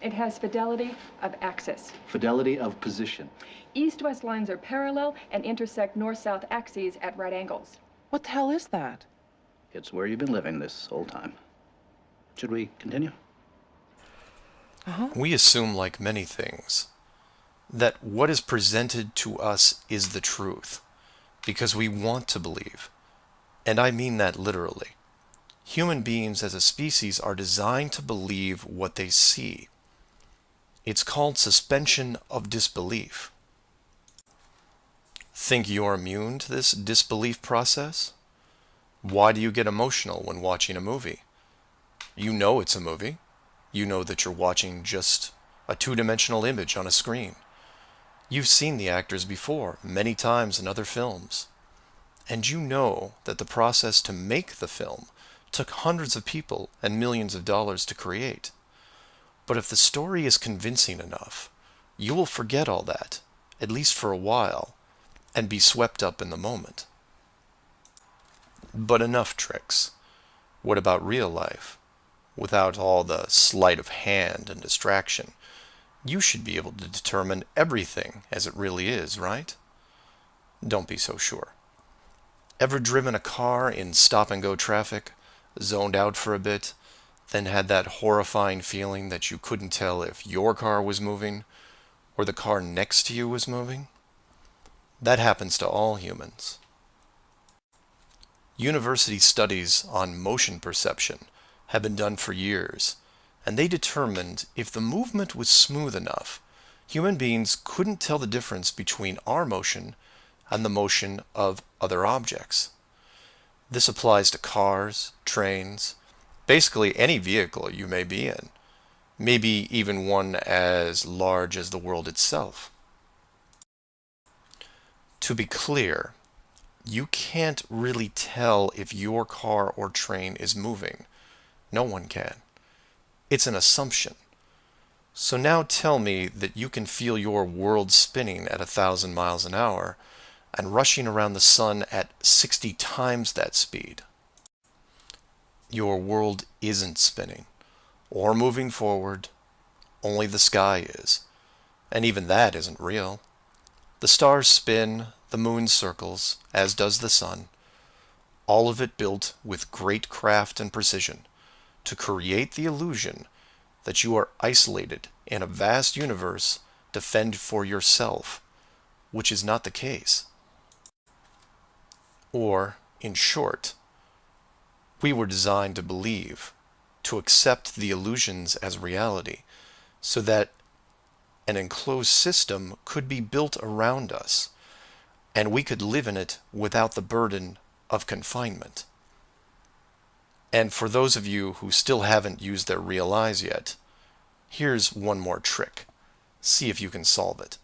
It has fidelity of axis. Fidelity of position. East-west lines are parallel and intersect north-south axes at right angles. What the hell is that? It's where you've been living this whole time. Should we continue? We assume, like many things, that what is presented to us is the truth, because we want to believe. And I mean that literally. Human beings as a species are designed to believe what they see. It's called suspension of disbelief. Think you're immune to this disbelief process? Why do you get emotional when watching a movie? You know it's a movie. You know that you're watching just a two-dimensional image on a screen. You've seen the actors before, many times in other films. And you know that the process to make the film took hundreds of people and millions of dollars to create. But if the story is convincing enough, you will forget all that, at least for a while, and be swept up in the moment. But enough tricks. What about real life? Without all the sleight of hand and distraction, you should be able to determine everything as it really is, right? Don't be so sure. Ever driven a car in stop-and-go traffic, zoned out for a bit, then had that horrifying feeling that you couldn't tell if your car was moving or the car next to you was moving? That happens to all humans. University studies on motion perception have been done for years, and they determined if the movement was smooth enough, human beings couldn't tell the difference between our motion and the motion of other objects. This applies to cars, trains, basically any vehicle you may be in, maybe even one as large as the world itself. To be clear, you can't really tell if your car or train is moving. No one can. It's an assumption. So now tell me that you can feel your world spinning at 1,000 miles an hour and rushing around the sun at 60 times that speed. Your world isn't spinning or moving forward, only the sky is. And even that isn't real. The stars spin, the moon circles, as does the sun, all of it built with great craft and precision to create the illusion that you are isolated in a vast universe to fend for yourself, which is not the case. Or, in short, we were designed to believe, to accept the illusions as reality, so that an enclosed system could be built around us, and we could live in it without the burden of confinement. And for those of you who still haven't used their real eyes yet, here's one more trick. See if you can solve it.